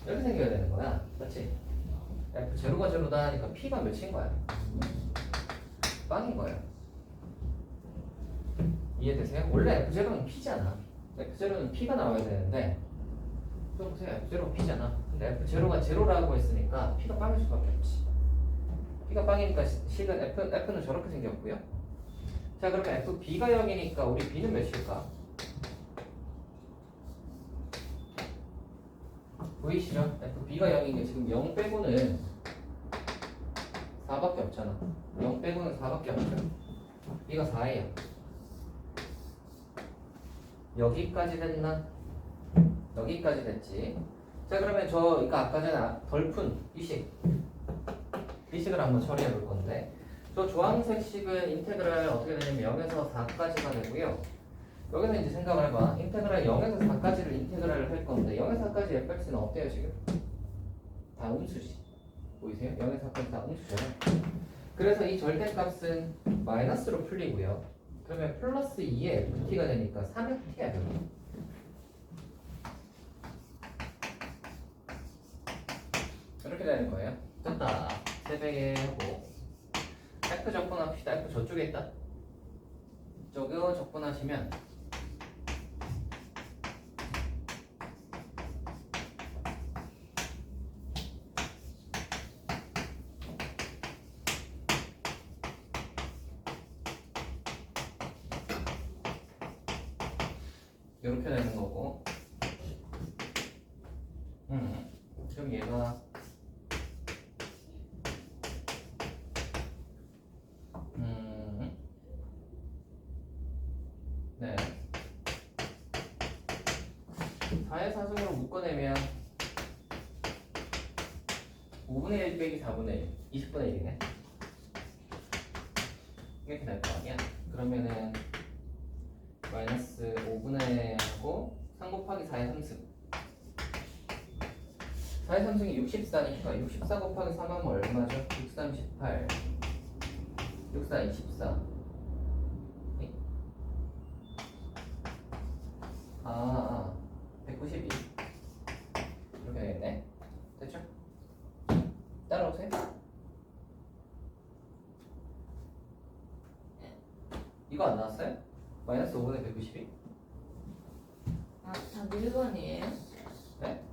이렇게 생겨야 되는 거야. 그렇지? F0가 제로다 하니까 P가 몇인 거야? 빵인 거예요. 이해되세요? 원래 F0는 P잖아. F0는 P가 나와야 되는데 또 보세요. F0가 P잖아. 근데 F0가 제로라고 했으니까 P가 빵일 수밖에 없지. P가 빵이니까 식은 F는 저렇게 생겼고요. 자 그러면 FB가 0이니까 우리 B는 몇일까? 보이시죠? FB가 0인 게 지금 0 빼고는 4밖에 없잖아. 0 빼고는 4밖에 없죠. B가 4예요. 여기까지 됐나? 여기까지 됐지. 자 그러면 그러니까 아까 전에 덜 푼 이 식을 한번 처리해 볼 건데 저 주황색 식은 인테그랄 어떻게 되냐면 0에서 4까지가 되고요. 여기서 이제 생각을 해봐. 인테그랄 0에서 4까지를 인테그랄을 할 건데 0에서 4까지 fx는 어때요 지금? 다 음수지. 보이세요? 0에서 4까지 다 음수죠. 그래서 이 절대값은 마이너스로 풀리고요. 그러면 플러스 2의 ft가 되니까 3ft야 결국. 이렇게 되는 거예요. 됐다. 3배에 하고 F 적분합시다. F 저쪽에 있다. 저거 적분하시면 이렇게 되는 거고 그럼 얘가 네 4의 사승으로 묶어내면 5분의 1 빼기 4분의 1 20분의 1이네 이렇게 될 거 아니야? 그러면은 마이너스 5분의 하고 3 곱하기 4의 3승 4의 3승이 64니까 64 곱하기 3하면 얼마죠? 6, 3, 18 6, 4, 24 192 이렇게 되겠네 됐죠? 따라오세요 이거 안 나왔어요? 마이너스 5분의 192? 아, 다 1번이에요? 네?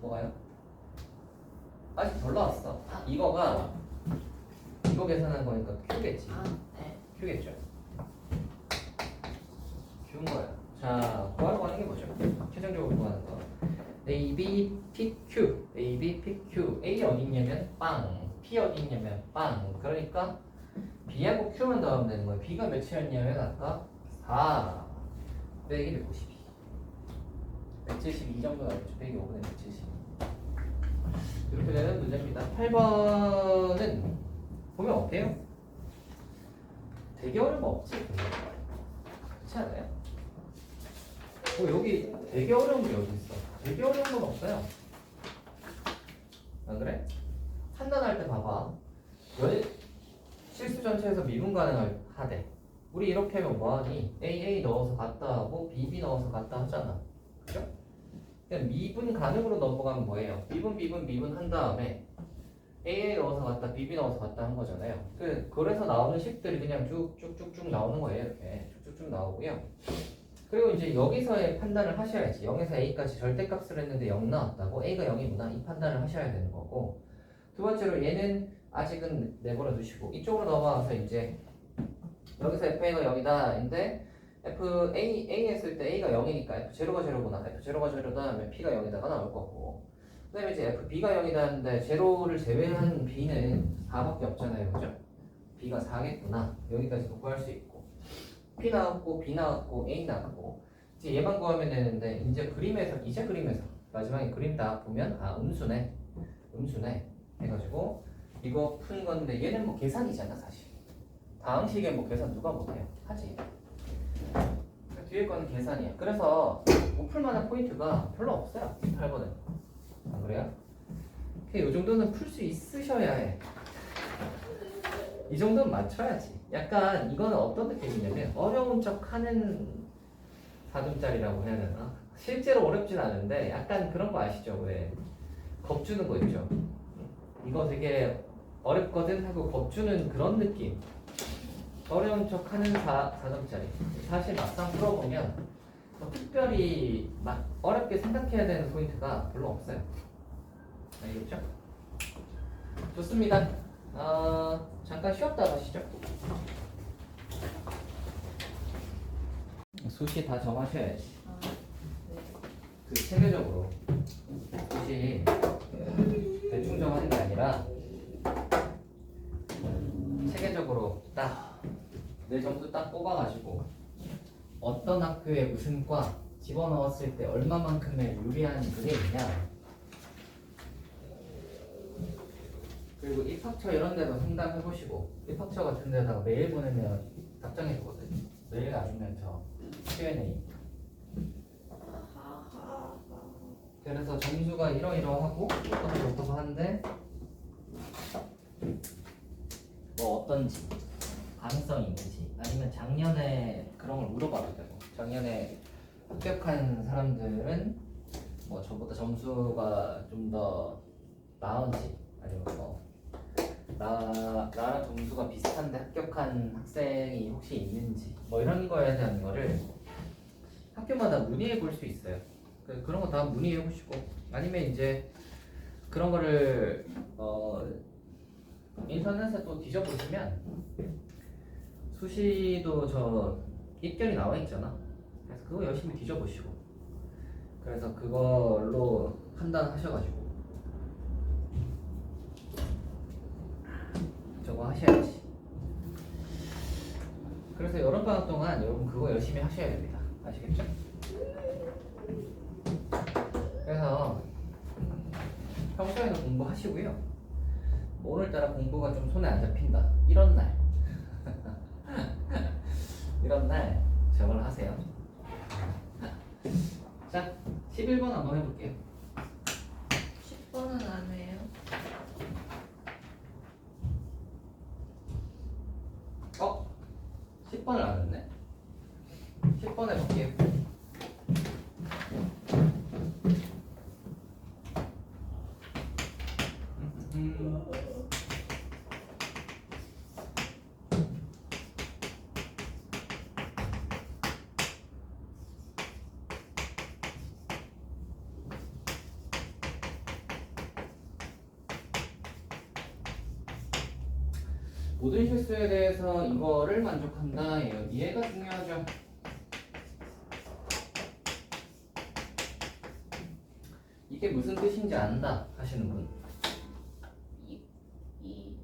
뭐가요? 아직 덜 나왔어 아. 이거 계산한 거니까 Q겠지 아, 네. Q겠죠? Q인 거야 자 구하려고 하는 게 뭐죠? 최종적으로 구하는 거 A, B, P, Q A, B, P, Q A 어디 있냐면 빵 P 어디 있냐면 빵 그러니까 B하고 Q만 더하면 되는 거예요 B가 몇이었냐면 아까 4 빼기 152 172 정도 나오죠 빼기 5분의 172 이렇게 되는 문제입니다 8번은 보면 어때요? 되게 어려운 거 없지? 그렇지 않아요? 여기 되게 어려운 게 어디 있어? 되게 어려운 건 없어요. 안 그래? 판단할 때 봐봐. 실수 전체에서 미분 가능하대. 우리 이렇게 하면 뭐하니? A 넣어서 같다 하고 B 넣어서 같다 하잖아. 그죠? 그냥 미분 가능으로 넘어가면 뭐예요? 미분 한 다음에 A 넣어서 같다, B 넣어서 같다 한 거잖아요. 그래서 나오는 식들이 그냥 쭉쭉쭉쭉 나오는 거예요. 이렇게 쭉쭉쭉 나오고요. 그리고 이제 여기서의 판단을 하셔야지. 0에서 A까지 절대값을 했는데 0 나왔다고 A가 0이구나 이 판단을 하셔야 되는 거고 두 번째로 얘는 아직은 내버려 두시고 이쪽으로 넘어와서 이제 여기서 FA가 0이다 인데 A 했을 때 A가 0이니까 F0가 0구나 F0가 0이다 하면 P가 0이다가 나올 거고 그 다음에 이제 FB가 0이다 하는데 제로를 제외한 B는 4밖에 없잖아요 그죠? B가 4겠구나 여기까지도 구할 수 있고 P 나왔고 B 나왔고 A 나왔고 이제 얘만 구하면 되는데 이제 그림에서 마지막에 그림 딱 보면 음수네 해가지고 이거 푼 건데 얘는 뭐 계산이잖아 사실 다음 시기에 뭐 계산 누가 못해요 하지 뒤에 거는 계산이야 그래서 못 풀만한 포인트가 별로 없어요 8번은 안 그래요? 이 정도는 풀 수 있으셔야 해 이 정도는 맞춰야지. 약간 이거는 어떤 느낌이냐면 어려운 척 하는 4점짜리라고 해야 되나? 실제로 어렵진 않은데 약간 그런 거 아시죠? 왜 겁주는 거 있죠? 이거 되게 어렵거든 하고 겁주는 그런 느낌. 어려운 척 하는 4점짜리. 사실 막상 풀어보면 뭐 특별히 막 어렵게 생각해야 되는 포인트가 별로 없어요. 알겠죠? 좋습니다. 잠깐 쉬었다 가시죠. 수시 다 정하셔야지. 아, 네. 그 체계적으로 수시 대충 정하는 게 아니라 체계적으로 딱 내 점수 딱 뽑아가지고 어떤 학교에 무슨 과 집어넣었을 때 얼마만큼의 유리한 그게 있냐. 그리고 입학처 이런 데도 상담해보시고 입학처 같은 데다가 메일 보내면 답장해주거든요. 메일 아니면 저 Q&A. 그래서 점수가 이러이러하고 어떻고 한데 뭐 어떤지 가능성이 있는지 아니면 작년에 그런 걸 물어봐도 되고 작년에 합격한 사람들은 뭐 저보다 점수가 좀 더 나은지 아니면 뭐 나랑 점수가 비슷한데 합격한 학생이 혹시 있는지 뭐 이런 거에 대한 거를 학교마다 문의해 볼 수 있어요. 그런 거 다 문의해 보시고 아니면 이제 그런 거를 인터넷에 또 뒤져보시면 수시도 저 입결이 나와 있잖아. 그래서 그거 열심히 뒤져보시고 그래서 그걸로 판단하셔가지고 하셔야지. 그래서 여름방학 동안 여러분 그거 열심히 하셔야 됩니다. 아시겠죠? 그래서 평소에는 공부하시고요. 오늘따라 공부가 좀 손에 안 잡힌다. 이런 날 이런 날 저걸 하세요. 자, 11번 한번 해볼게요. 10번은 안 해요. 어? 10번을 안 했네? 10번 해볼게요. 모든 실수에 대해서 이거를 만족한다. 얘가 중요하죠. 이게 무슨 뜻인지 안다 하시는 분. 이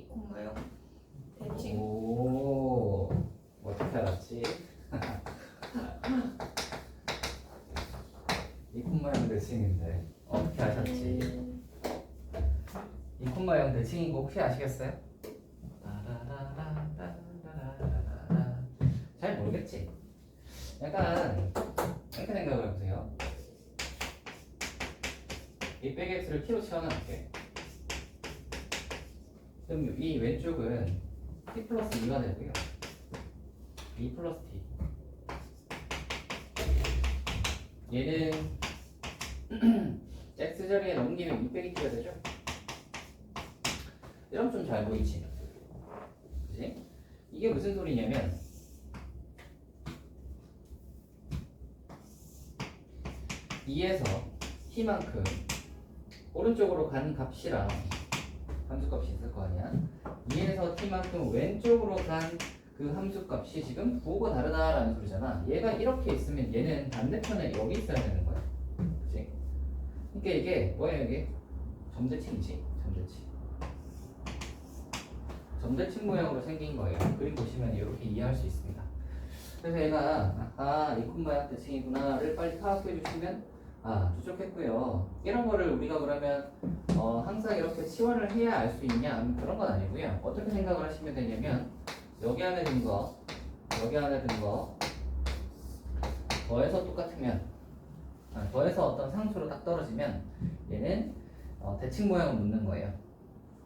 콤마요. 대칭. 오, 어떻게 알았지? 이 콤마형 대칭인데 어떻게 아셨지? 이 콤마형 대칭인 거 혹시 아시겠어요? 잘 모르겠지? 약간 이렇게 생각을 해보세요. 이 백 x를 t로 치환할게. 그럼 이 왼쪽은 t 플러스 2가 되고요. 2 플러스 t. 얘는 x 자리에 넘기면 2 빼기 t가 되죠? 이러면 좀 잘 보이지? 그치? 이게 무슨 소리냐면 e에서 t만큼 오른쪽으로 간 값이랑 함수값이 있을 거 아니야? 2에서 t만큼 왼쪽으로 간 그 함수값이 지금 부호가 다르다라는 소리잖아. 얘가 이렇게 있으면 얘는 반대편에 여기 있어야 되는 거야. 그치? 그러니까 이게 뭐야 이게? 점대칭이지. 점대칭. 점대칭 모양으로 생긴 거예요. 그림 보시면 이렇게 이해할 수 있습니다. 그래서 얘가 이 콤마약 대칭이구나를 빨리 파악해 주시면 추적했고요. 이런 거를 우리가 그러면 항상 이렇게 치환을 해야 알 수 있냐? 그런 건 아니고요. 어떻게 생각을 하시면 되냐면 여기 안에 든 거, 여기 안에 든 거 더해서 똑같으면 더해서 어떤 상수로 딱 떨어지면 얘는 대칭 모양을 묻는 거예요.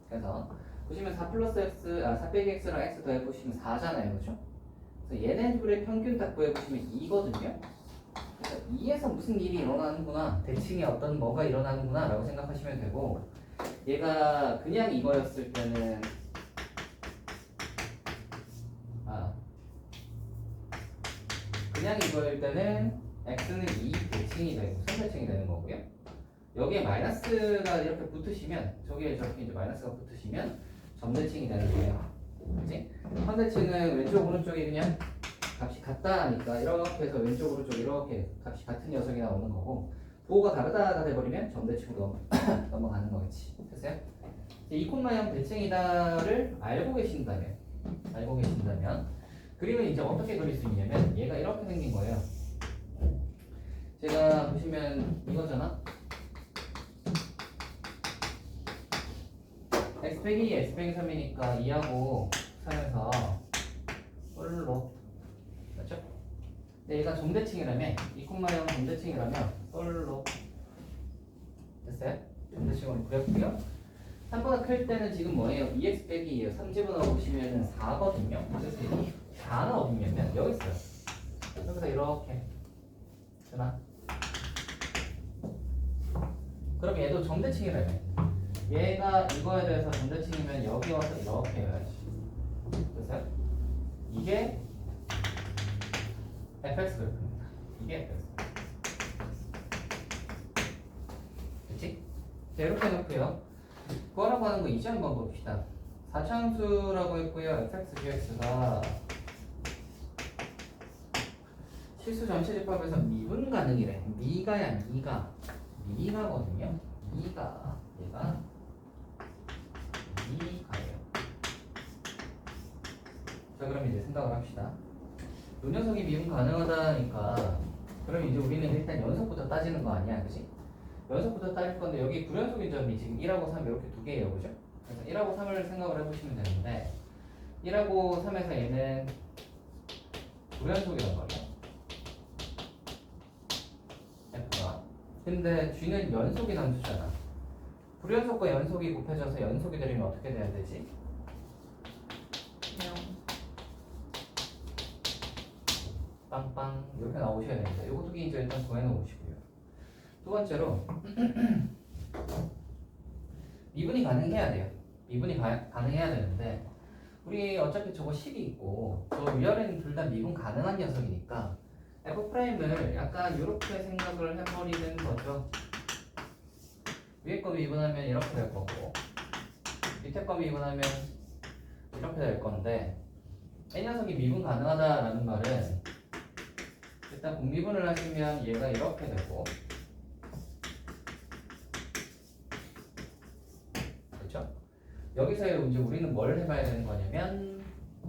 그래서 보시면 4 플러스 x, 4 빼기 x랑 x 더해보시면 4잖아요. 그죠? 그래서 얘네 둘의 평균 딱 구해보시면 2거든요. 그래서 2에서 무슨 일이 일어나는구나, 대칭에 어떤 뭐가 일어나는구나 라고 생각하시면 되고, 얘가 그냥 이거였을 때는 그냥 이거일 때는 x는 2 대칭이 되고 3대칭이 되는 거고요. 여기에 마이너스가 이렇게 붙으시면, 저기에 저렇게 이제 마이너스가 붙으시면 점대칭이 되는 거예요. 그치? 선대칭은 왼쪽 오른쪽이 그냥 값이 같다 하니까 이렇게 해서 왼쪽 오른쪽 이렇게 값이 같은 녀석이 나오는 거고, 부호가 다르다가 돼버리면 점대칭으로 넘어가는 거겠지. 됐어요? 이 콤마형 대칭이다를 알고 계신다면 그림은 이제 어떻게 그릴 수 있냐면 얘가 이렇게 생긴 거예요. 제가 보시면 이거잖아. x 빼기 2, x 빼기 3이니까 2하고 3에서 솔로, 맞죠? 근데 얘가 점대칭이라면, 이 콤마형 점대칭이라면 솔로. 됐어요? 점대칭으로 그렸고요. 3보다 클 때는 지금 뭐예요? 2x 빼기 2예요. 3집어넣어 보시면 4거든요. 그래서 4는 어디냐면 여기 있어요. 여기서 이렇게 되나? 그럼 얘도 점대칭이라면, 얘가 이거에 대해서 점대칭이면 여기 와서 이렇게 해야지. 됐어요? 이게 fx 그래프입니다. 이게 fx. 그치? 자, 이렇게 해놓고요. 구하라고 하는 거 이제 한번 봅시다. 4차함수라고 했고요. fx, gx가 실수 전체 집합에서 미분 가능이래. 미가야, 미가거든요. 미가, 얘가 가예요. 자, 그럼 이제 생각을 합시다. 요 녀석이 미분 가능하다니까 그럼 이제 우리는 일단 연속부터 따지는 거 아니야, 그치? 연속부터 따질 건데 여기 불연속인 점이 지금 1하고 3 이렇게 두 개예요, 그죠? 그래서 1하고 3을 생각을 해보시면 되는데 1하고 3에서 얘는 불연속이란 말이야. F가. 근데 G는 연속인 함수잖아. 불연속과 연속이 곱해져서 연속이 되려면 어떻게 돼야 되지? 그냥 빵빵 이렇게 나오셔야 됩니다. 요거 두 개 이제 일단 구해 놓으시고요. 두 번째로 미분이 가능해야 돼요. 미분이 가능해야 되는데 우리 어차피 저거 10이 있고 저 위아래는 둘 다 미분 가능한 녀석이니까 F'을 약간 이렇게 생각을 해버리는 거죠. 위에 거 미분하면 이렇게 될 거고 밑에 거 미분하면 이렇게 될 건데 이 녀석이 미분 가능하다라는 말은 일단 분미분을 하시면 얘가 이렇게 되고 그렇죠? 여기서 이제 우리는 뭘 해봐야 되는 거냐면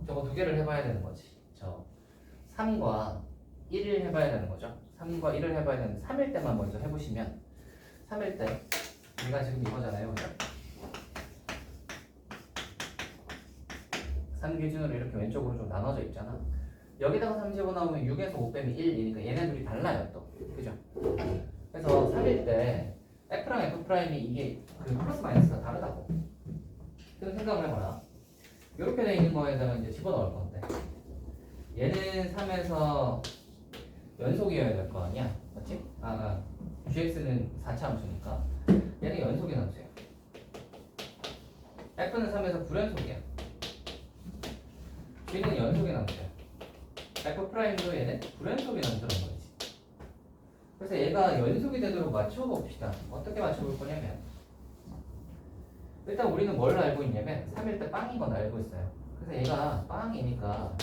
저거 두 개를 해봐야 되는 거지. 저 3과 1을 해봐야 되는 거죠. 3과 1을 해봐야 되는데 3일 때만 먼저 해보시면 3일 때 우리가 지금 이거잖아요, 그죠? 3 기준으로 이렇게 왼쪽으로 좀 나눠져 있잖아. 여기다가 3 집어넣으면 6에서 5 빼면 1이니까 얘네들이 달라요 또, 그죠? 그래서 3일 때 F랑 F'이 이게 그 플러스 마이너스가 다르다고 그런 생각을 해봐라. 이렇게 돼 있는 거에다가 이제 집어넣을 건데 얘는 3에서 연속이어야 될 거 아니야, 맞지? GX는 4차 함수니까 얘는 연속인 함수야. F는 3에서 불연속이야. G는 연속인 함수야. F'도 얘는 불연속인 함수란 말이지. 그래서 얘가 연속이 되도록 맞춰봅시다. 어떻게 맞춰볼 거냐면 일단 우리는 뭘 알고 있냐면 3일 때 빵인 건 알고 있어요. 그래서 얘가 빵이니까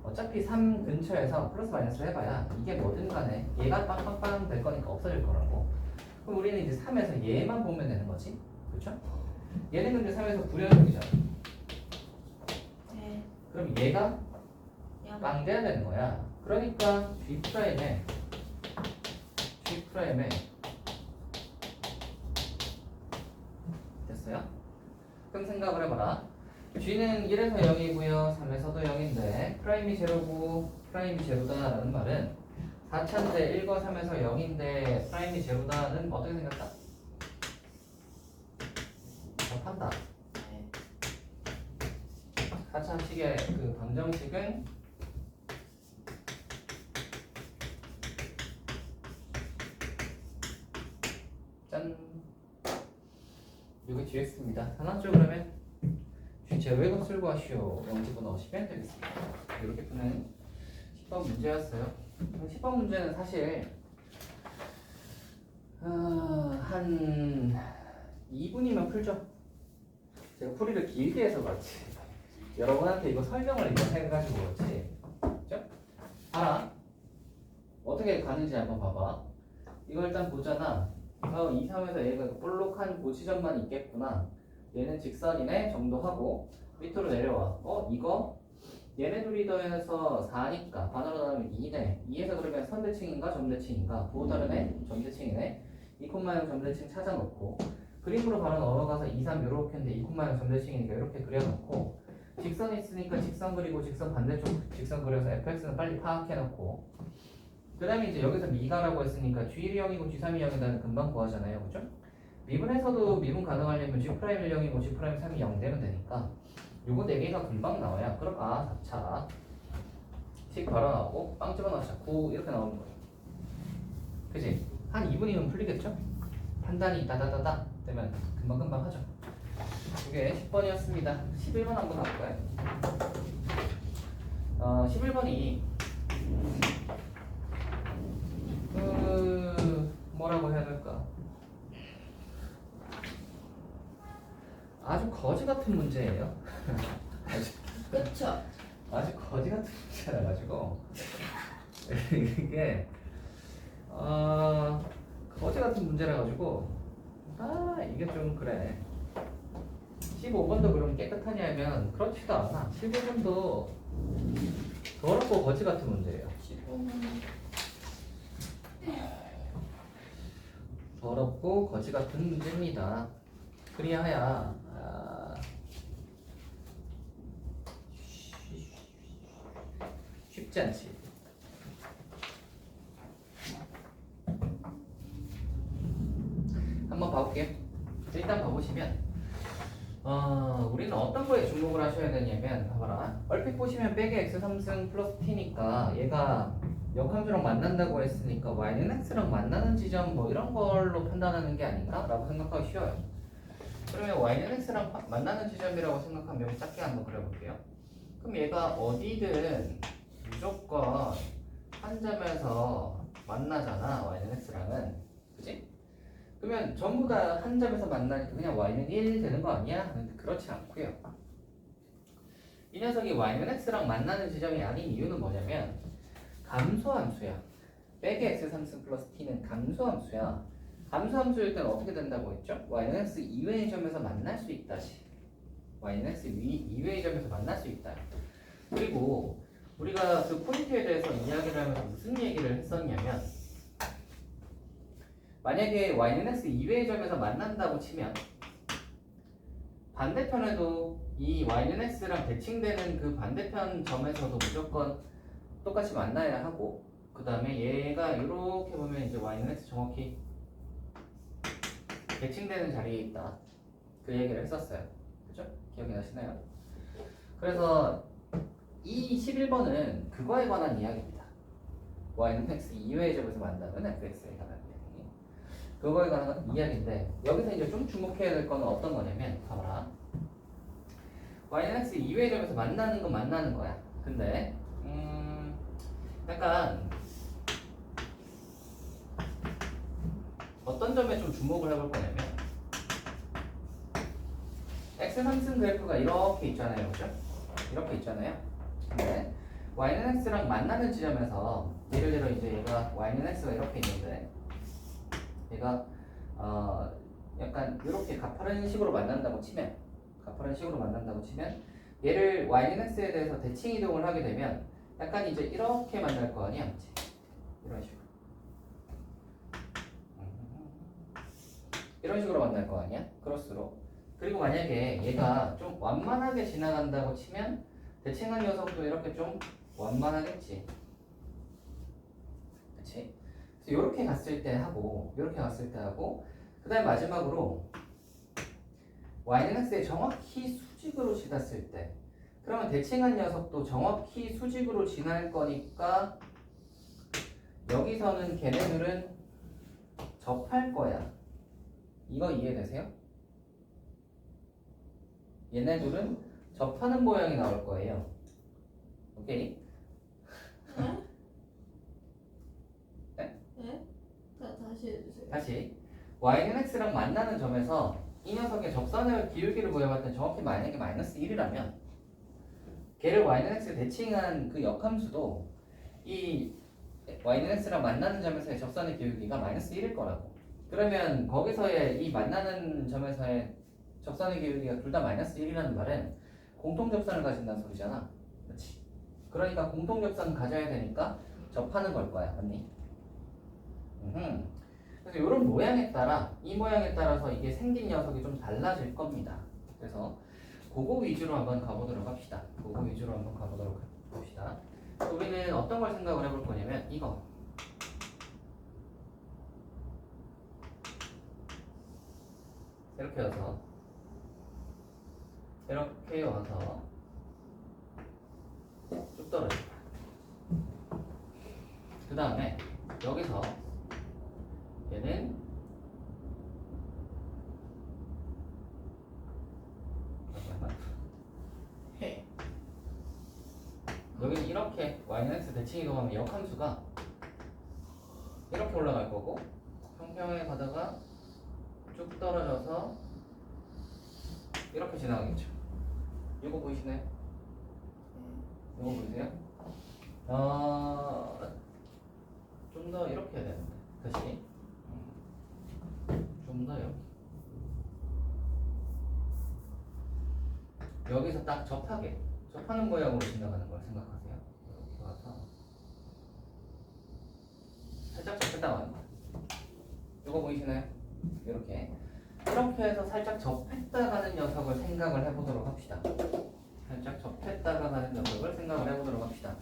어차피 3 근처에서 플러스 마이너스 해봐야 이게 뭐든 간에 얘가 빵빵빵 될 거니까 없어질 거라고. 그럼 우리는 이제 3에서 얘만 보면 되는 거지. 그렇죠? 얘는 근데 3에서 불연속이잖아. 네. 그럼 얘가 양 빵 돼야 되는 거야. 그러니까 G'에 됐어요? 그럼 생각을 해봐라. G는 1에서 0이고요 3에서도 0인데 프라임이 제로고 프라임이 제로다라는 말은 4차인데 1과 3에서 0인데 프라임이 제로다는 어떻게 생각할까? 답한다. 네. 4차식의 그 방정식은 짠! 이거 GX입니다. 하나죠 그러면? G 제로의 값을 구하시오. 0 집어넣으시면 되겠습니다. 이렇게 푸는 10번 문제였어요. 10번 문제는 사실 한 2분이면 풀죠. 제가 풀이를 길게 해서 그렇지. 여러분한테 이거 설명을 이거 해가지고 그렇지. 그죠? 알아? 어떻게 가는지 한번 봐봐. 이거 일단 보잖아. 2, 3에서 얘가 볼록한 그 지점만 있겠구나. 얘는 직선이네 정도 하고 밑으로 내려와. 이거 얘네 둘이 더해서 4니까 반으로 나누면 2네. 2에서 그러면 선대칭인가 점대칭인가? 보호 다르네? 점대칭이네. 2,0 점대칭 찾아놓고 그림으로 바로 넘어가서 2, 3 요렇게 했는데 2,0 점대칭이니까 이렇게 그려놓고 직선이 있으니까 직선 그리고 직선 반대쪽 직선 그려서 fx는 빨리 파악해놓고 그 다음에 이제 여기서 미가라고 했으니까 G1이 0이고 G3이 0이다는 금방 구하잖아요, 그죠? 미분에서도 미분 가능하려면 G'1이 0이고 G'3이 0 되면 되니까 요거 4개가 금방 나와요. 그럼 4차 식 바로 나오고 빵 집어넣자 9 이렇게 나오는 거예요. 그지? 한 2분이면 풀리겠죠? 판단이 따다다다 되면 금방금방 하죠. 이게 10번이었습니다. 11번 한번 가볼까요? 11번이 뭐라고 해야 될까? 아주 거지 같은 문제예요. 그쵸? 아주 거지 같은 문제라 가지고 이게 거지 같은 문제라 가지고 이게 좀 그래. 15번도 그럼 깨끗하냐면 그렇지도 않아. 15번도 더럽고 거지 같은 문제예요. 15번. 더럽고 거지 같은 문제입니다. 그리하여 쉽지 않지. 한번 봐볼게요. 일단 봐보시면 우리는 어떤 거에 주목을 하셔야 되냐면 봐봐라. 얼핏 보시면 백의 x 3승 플러스 t니까 얘가 역함수랑 만난다고 했으니까 y는 x랑 만나는 지점 뭐 이런 걸로 판단하는 게 아닌가? 라고 생각하기 쉬워요. 그러면 y는 x랑 만나는 지점이라고 생각하면 여기 작게 한번 그려볼게요. 그럼 얘가 어디든 무조건 한 점에서 만나잖아, y는 x랑은. 그치? 그러면 전부 다 한 점에서 만나니까 그냥 y는 1 되는 거 아니야? 근데 그렇지 않고요. 이 녀석이 y는 x랑 만나는 지점이 아닌 이유는 뭐냐면 감소함수야. 백의 x 3승 플러스 t는 감소함수야. 감소함수일 때는 어떻게 된다고 했죠? y는 x 이외의 점에서 만날 수 있다. y는 x 이외의 점에서 만날 수 있다. 그리고 우리가 그 포인트에 대해서 이야기를 하면서 무슨 얘기를 했었냐면 만약에 y는 x 이외의 점에서 만난다고 치면 반대편에도 이 y는 x랑 대칭되는 그 반대편 점에서도 무조건 똑같이 만나야 하고, 그 다음에 얘가 이렇게 보면 이제 y는 x 정확히 대칭되는 자리에 있다. 그 얘기를 했었어요. 그죠? 기억이 나시나요? 그래서 이 11번은 그거에 관한 이야기입니다. y는 x 이외의 점에서 만나면 fx에 관한 이야기. 그거에 관한 이야기인데 여기서 이제 좀 주목해야 될 거는 어떤 거냐면 봐봐라. y는 x 이외의 점에서 만나는 건 만나는 거야. 근데 약간 어떤 점에 좀 주목을 해볼 거냐면 x 3승 그래프가 이렇게 있잖아요, 그죠? 이렇게 있잖아요. 근데 y는 x랑 만나는 지점에서 예를 들어 이제 얘가 y는 x가 이렇게 있는데 얘가 약간 이렇게 가파른 식으로 만난다고 치면 얘를 y는 x에 대해서 대칭 이동을 하게 되면 약간 이제 이렇게 만날 거 아니야, 그치? 이런 식으로. 이런 식으로 만날 거 아니야? 크로스로. 그리고 만약에 얘가 좀 완만하게 지나간다고 치면 대칭한 녀석도 이렇게 좀 완만하겠지. 그치? 그래서 이렇게 갔을 때 하고 그 다음에 마지막으로 y는 x에 정확히 수직으로 지났을 때 그러면 대칭한 녀석도 정확히 수직으로 지날 거니까 여기서는 걔네들은 접할 거야. 이거 이해되세요? 얘네들은 접하는 모양이 나올 거예요. 오케이? 네? 네? 다시 해주세요. 다시 y는 x랑 만나는 점에서 이 녀석의 접선의 기울기를 구해봤더니 정확히 만약에 마이너스 1이라면 걔를 y는 x 대칭한 그 역함수도 이 y는 x랑 만나는 점에서의 접선의 기울기가 마이너스 1일 거라고. 그러면 거기서의 이 만나는 점에서의 접선의 기울기가 둘 다 마이너스 1이라는 말은 공통접선을 가진다는 소리잖아. 그렇지? 그러니까 공통접선 가져야 되니까 접하는 걸 거야. 맞니? 그래서 이런 모양에 따라 이 모양에 따라서 이게 생긴 녀석이 좀 달라질 겁니다. 그래서 그거 위주로 한번 가보도록 합시다. 우리는 어떤 걸 생각을 해볼 거냐면 이거. 이렇게 와서 쭉 떨어져. 그 다음에 여기서 얘는 여기는 이렇게 y는 x 대칭 이동하면 역함수가 이렇게 올라갈 거고 평평하게 가다가 쭉 떨어져서 이렇게 지나가겠죠. 이거 보이시나요? 이거 보이세요? 좀 더 이렇게 해야 되는데 다시 좀 더 이렇게 여기서 딱 접하는 모양으로 지나가는 걸 생각하세요. 이렇게 와서 살짝 접했다 가는 거야. 이거 보이시나요? 이렇게 해서 살짝 접했다 가는 녀석을 생각을 해보도록 합시다. 살짝 접했다가 가는 녀석을 생각을 해보도록 합시다.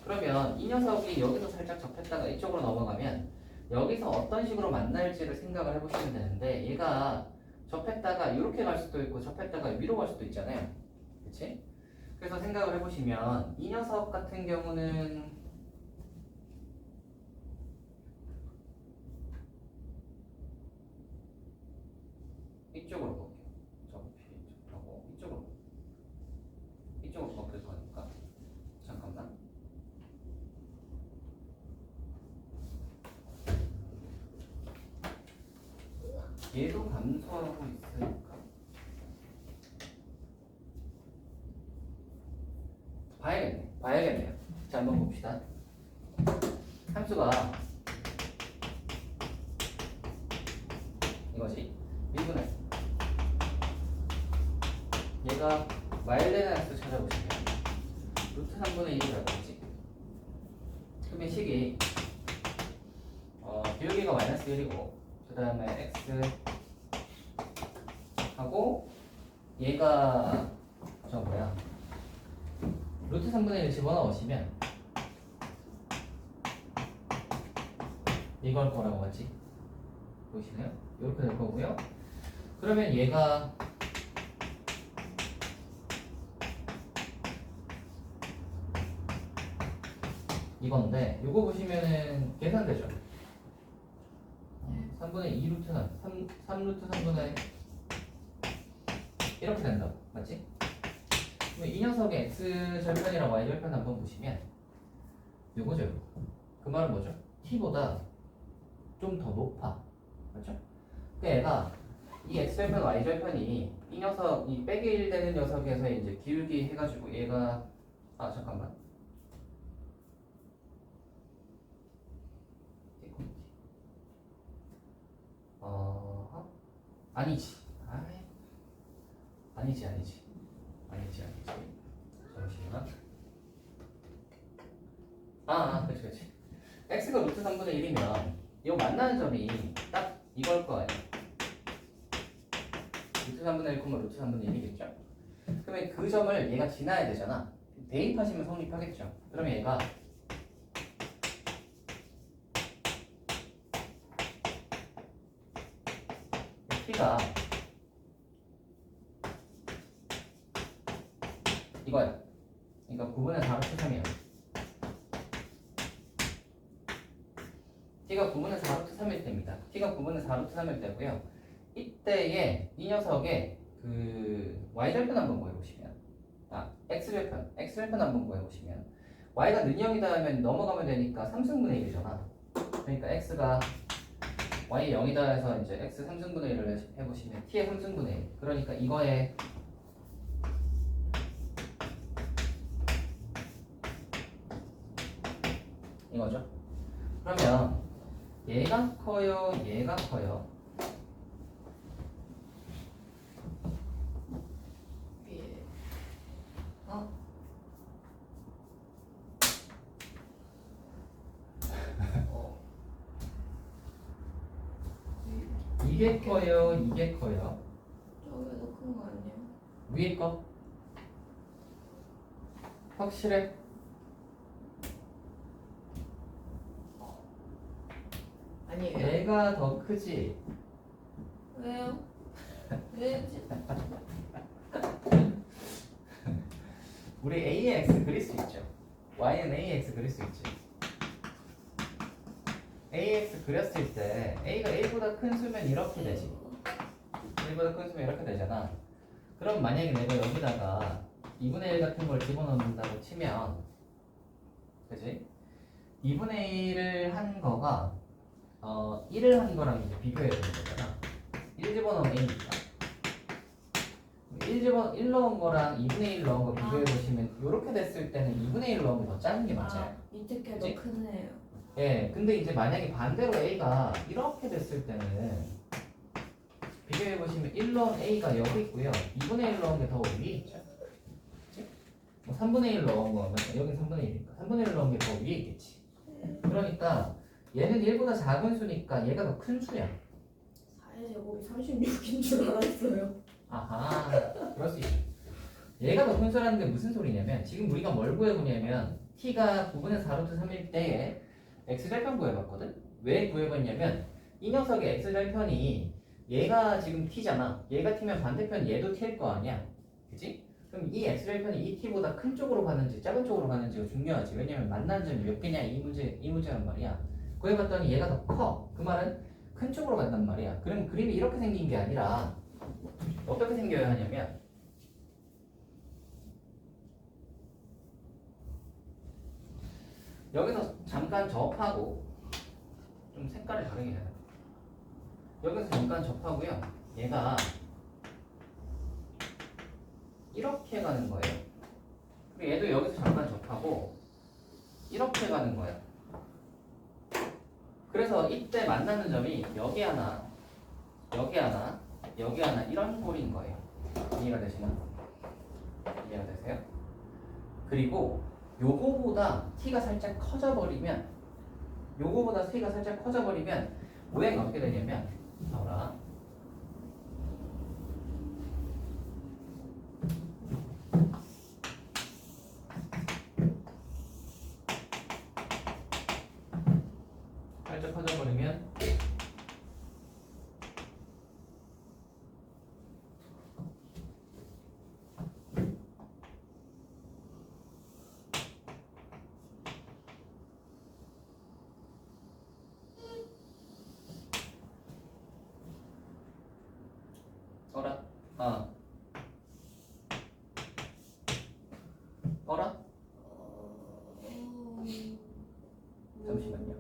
그러면 이 녀석이 여기서 살짝 접했다가 이쪽으로 넘어가면 여기서 어떤 식으로 만날지를 생각을 해보시면 되는데, 얘가 접했다가 이렇게 갈 수도 있고 접했다가 위로 갈 수도 있잖아요. 그치? 그래서 생각을 해보시면 이 녀석 같은 경우는 이쪽으로 볼게요. 접하고 이쪽으로 접을 거니까 잠깐만. 얘도 감소하고 있으니까 봐야겠네요. 자, 한번 봅시다. 함수가 이거지. 1분의 얘가 마일레나 수 찾아보시면 루트 3분의 1이 나오겠지. 그러면 식이 비율기가 마이너스 1이고 그 다음에 x 하고 얘가 루트 3분의 1 집어넣으시면 이걸 거라고 하지. 보이시나요? 이렇게 될 거고요. 그러면 얘가 이건데 요거 보시면은 계산되죠? 3분의 2루트는 3루트 3분의 이렇게 된다고. 맞지? 그럼 이 녀석의 x절편이랑 y절편 한번 보시면 요거죠. 요거. 그 말은 뭐죠? t보다 좀 더 높아. 맞죠? 그 얘가 이 x절편 y절편이 이 녀석 이 빼기 1 되는 녀석에서 이제 기울기 해가지고 얘가 잠깐만. 아니지. 아니지. 잠시만. 그치. x가 루트 3분의 1이면 이 만나는 점이 딱 이걸 거예요. 루트 3분의 1, 루트 3분의 1이겠죠? 그러면 그 점을 얘가 지나야 되잖아. 대입하시면 성립하겠죠? 그러면 얘가 t가 이거야. 그러니까 9분의 4루트 3이야. t가 9분의 4루트 3일 때입니다. t가 9분의 4루트 3일 때고요. 이때에 이 녀석의 그 y절편 한번 구해보시면 x절편 한번 구해보시면 y가 는 0이다 하면 넘어가면 되니까 3승분의 1이잖아. 그러니까 x가 y 0이다 해서 이제 x 3승분의 1을 해보시면 t의 3승분의 1. 그러니까 이거에 이거죠. 그러면 얘가 커요, 얘가 커요. 이게 커요, 이게 커요. 저게 더 큰 거 아니에요? 위에 거? 확실해? 아니에요. 얘가 더 크지? 왜요? 왜지? 우리 A의 X 그릴 수 있죠. Y는 A의 X 그릴 수 있지. AX 그렸을 때 A가 A보다 큰 수면 이렇게 되지. A보다 큰 수면 이렇게 되잖아. 그럼 만약에 내가 여기다가 2분의 1 같은 걸 집어넣는다고 치면, 그치? 2분의 1을 한 거가 1을 한 거랑 이제 비교해야 되는 거잖아. 1 집어넣으면 A니까 1 넣은 거랑 2분의 1 넣은 거 비교해보시면 이렇게 됐을 때는 2분의 1 넣은 게 더 작은 게 맞아요. 밑에 게 그치? 더 크네요. 예, 근데 이제 만약에 반대로 A가 이렇게 됐을 때는 비교해보시면 1 넣은 A가 여기 있고요. 2분의 1 넣은 게 더 위에 있죠. 뭐 3분의 1 넣은 거면 여긴 3분의 1이니까 3분의 1 넣은 게 더 위에 있겠지. 그러니까 얘는 1보다 작은 수니까 얘가 더 큰 수야. 4의 제곱이 36인 줄 알았어요. 아하, 그럴 수 있어. 얘가 더 큰 수라는 게 무슨 소리냐면 지금 우리가 뭘 구해보냐면 t가 9분의 4루트 3일 때에 x절편 구해봤거든? 왜 구해봤냐면 이 녀석의 x절편이 얘가 지금 t잖아. 얘가 t면 반대편 얘도 t일 거 아니야. 그치? 그럼 이 x절편이 이 t보다 큰 쪽으로 가는지 작은 쪽으로 가는지가 중요하지. 왜냐면 만난 점이 몇 개냐 이 문제란 말이야. 구해봤더니 얘가 더 커. 그 말은 큰 쪽으로 간단 말이야. 그럼 그림이 이렇게 생긴 게 아니라 어떻게 생겨야 하냐면 여기서 잠깐 접하고 좀 색깔을 다르게 해야 돼. 여기서 잠깐 접하고요. 얘가 이렇게 가는 거예요. 그리고 얘도 여기서 잠깐 접하고 이렇게 가는 거예요. 그래서 이때 만나는 점이 여기 하나, 여기 하나, 여기 하나 이런 꼴인 거예요. 이해가 되시나? 이해가 되세요? 그리고 요거보다 t가 살짝 커져버리면 모양이 어떻게 되냐면 봐라. 살짝 커져버리면 어라? 어라? 잠시만요.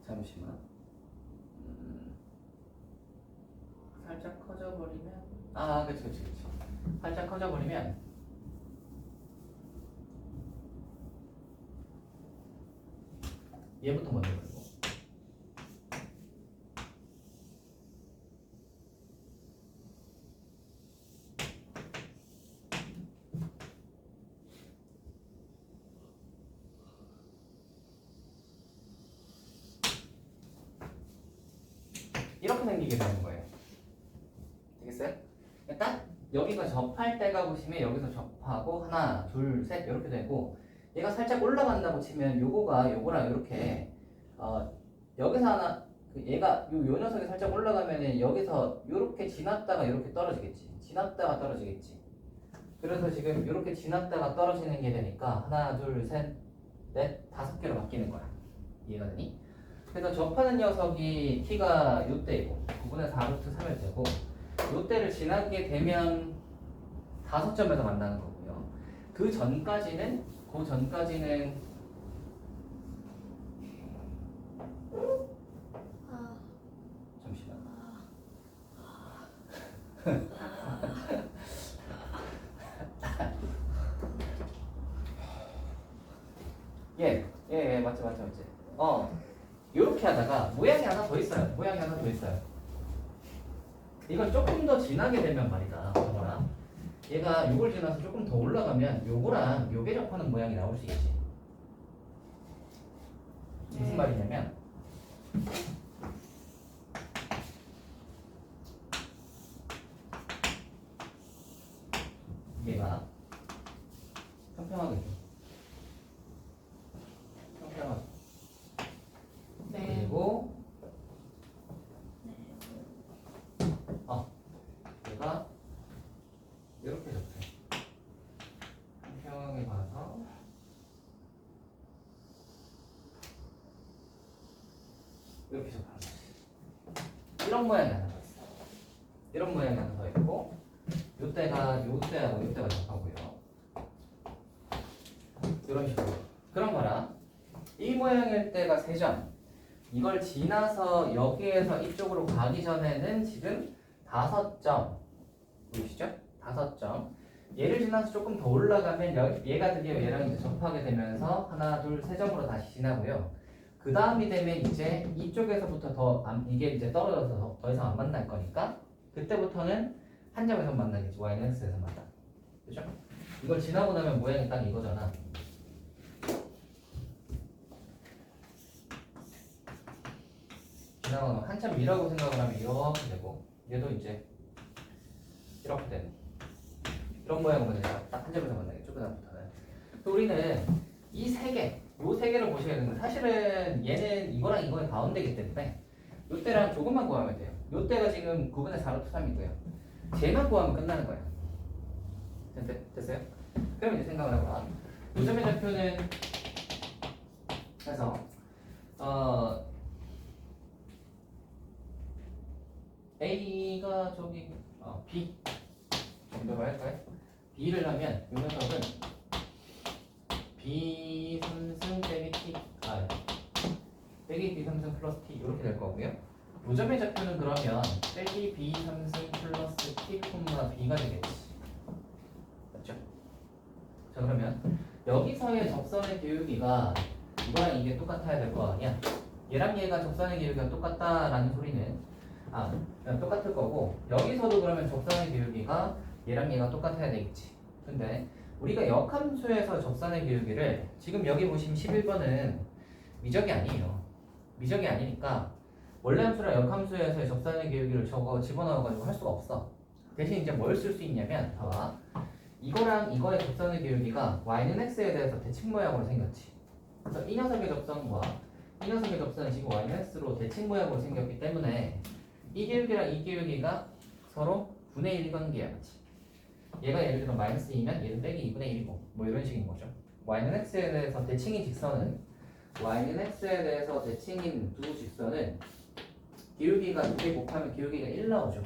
잠시만. 살짝 커져버리면 그치. 살짝 커져버리면 얘부터 먼저 그리고 이렇게 생기게 되는 거예요. 되겠어요? 딱 여기가 접할 때가 보시면 여기서 접하고 하나, 둘, 셋 이렇게 되고 얘가 살짝 올라간다고 치면 요거가 요거랑 이렇게 여기서 하나 얘가 요 녀석이 살짝 올라가면은 여기서 요렇게 지났다가 이렇게 떨어지겠지. 지났다가 떨어지겠지. 그래서 지금 이렇게 지났다가 떨어지는 게 되니까 하나, 둘, 셋, 넷, 5개로 바뀌는 거야. 이해가 되니? 그래서 접하는 녀석이 t가 요때이고 9분의 4루트 3일 때고 요때를 지나게 되면 5점에서 만나는 거고요. 그 전까지는 잠시만. 맞지. 요렇게 하다가 모양이 하나 더 있어요. 이걸 조금 더 지나게 되면 말이다. 봐라. 얘가 요걸 지나서 조금 더 올라가면 요거랑 요게 접하는 모양이 나올 수 있지. 무슨 말이냐면 얘가 평평하게 그리고 얘가 이렇게 접해. 평평하게 봐서 이렇게 접하는 거지. 이런 모양이 하나 더 있어. 이런 모양이 하나 더 있고 요때하고 요때가 접하고요. 이런 식으로. 그럼 봐라. 이 모양일 때가 3점. 이걸 지나서 여기에서 이쪽으로 가기 전에는 지금 5점. 보이시죠? 5점. 얘를 지나서 조금 더 올라가면 얘가 드디어 얘랑 이제 접하게 되면서 하나, 둘, 3점으로 다시 지나고요. 그 다음이 되면 이제 이쪽에서부터 이게 이제 떨어져서 더 이상 안 만날 거니까 그때부터는 한 점에서 만나겠지. y는 x에서 만나. 그죠? 이걸 지나고 나면 모양이 딱 이거잖아. 지나고 나면 한참 미라고 생각을 하면 이렇게 되고 얘도 이제 이렇게 되는 이런 모양으로 내가 딱 한 점에서 만나겠죠. 그다음부터는. 또 우리는 이 세 개, 요 세 개를 보셔야 되는데 사실은 얘는 이거랑 이거의 가운데이기 때문에 요때랑 조금만 구하면 돼요. 요때가 지금 9분의 4루트 3이고요. 쟤만 구하면 끝나는 거예요. 됐어요? 그럼 이제 생각을 해봐. 요점의 좌표는 해서 A가 저기 B 정도로 할까요? B를 하면 이 녀석은 B 3승 빼기 T 빼기 B 3승 플러스 T 이렇게 될 거고요. 요점의 좌표는 그러면 빼기 B 3승 플러스 T, B가 되겠지. 맞죠? 자 그러면 여기서의 접선의 기울기가 이거랑 이게 똑같아야 될 거 아니야? 얘랑 얘가 접선의 기울기가 똑같다라는 소리는 똑같을 거고 여기서도 그러면 접선의 기울기가 얘랑 얘가 똑같아야 되겠지. 근데 우리가 역함수에서 접선의 기울기를 지금 여기 보시면 11번은 미적이 아니에요. 미적이 아니니까 원래 함수랑 역함수에서의 접선의 기울기를 저거 집어넣어가지고 할 수가 없어. 대신 이제 뭘 쓸 수 있냐면 봐봐. 이거랑 이거의 접선의 기울기가 y는 x에 대해서 대칭 모양으로 생겼지. 그래서 이 녀석의 접선과 이 녀석의 접선은 지금 y는 x로 대칭 모양으로 생겼기 때문에 이 기울기랑 이 기울기가 서로 분의 1 관계야. 맞지? 얘가 예를 들어 마이너스 2면 얘는 빼기 2분의 1이고 뭐 이런 식인 거죠. y는 x에 대해서 대칭인 직선은 y는 x에 대해서 대칭인 두 직선은 기울기가 2개 곱하면 기울기가 1 나오죠.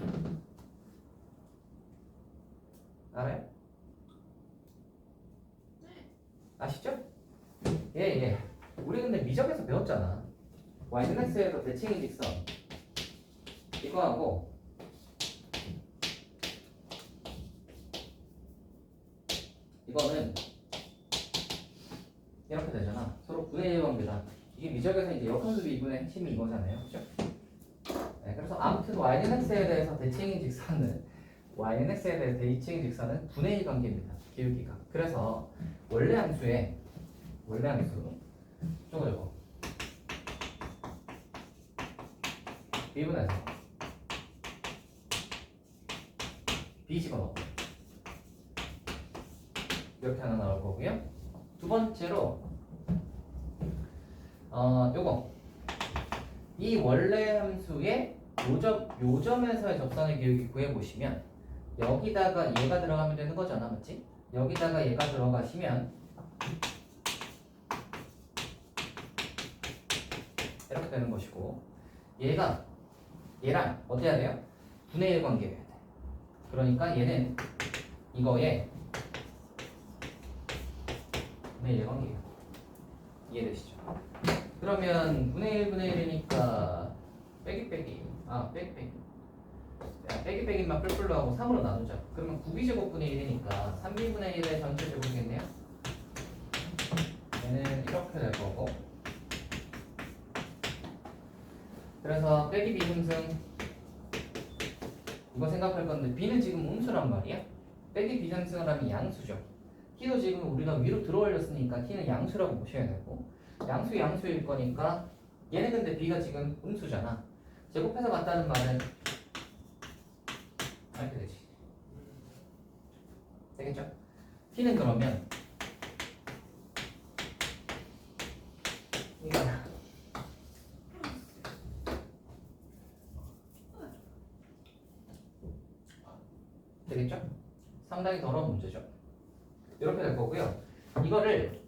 알아요? 아시죠? 예. 우리 근데 미적에서 배웠잖아. y는 x에서 대칭인 직선 이거하고 이거는 이렇게 되잖아. 서로 분의 1 관계다. 이게 미적에서 이제 역함수 미분의 핵심이 이거잖아요. 그죠? 네, 그래서 아무튼 y는 x에 대해서 대칭인 직선은 y는 x에 대해서 대칭인 직선은 분의 1 관계입니다. 기울기가. 그래서 원래 함수 저거 미분해서 b 집어넣고 이렇게 하나 나올 거고요. 두 번째로 요거 이 원래 함수의 요점에서의 접선의 기울기 구해보시면 여기다가 얘가 들어가면 되는 거잖아. 맞지? 여기다가 얘가 들어가시면 이렇게 되는 것이고 얘랑 어떻게 해야 돼요? 분의 1 관계해야 돼. 그러니까 얘는 이거에 분의 1 관계예요. 이해되시죠? 그러면 분의 1이니까 빼기만 뿔뿔로 하고 3으로 나누자. 그러면 9b제곱분의 1이니까 3b분의 1의 전체 제곱이겠네요. 얘는 이렇게 될 거고 그래서 빼기 b 승승 이거 생각할 건데 b는 지금 음수란 말이야. 빼기 b 승승을 하면 양수죠. t도 지금 우리가 위로 들어 올렸으니까 t는 양수라고 보셔야 되고 양수일 거니까 얘는 근데 b가 지금 음수잖아. 제곱해서 같다는 말은 이렇게 되지. 되겠죠? t는 그러면 이거 되겠죠? 상당히 더러운 문제죠. 이렇게 될 거고요. 이거를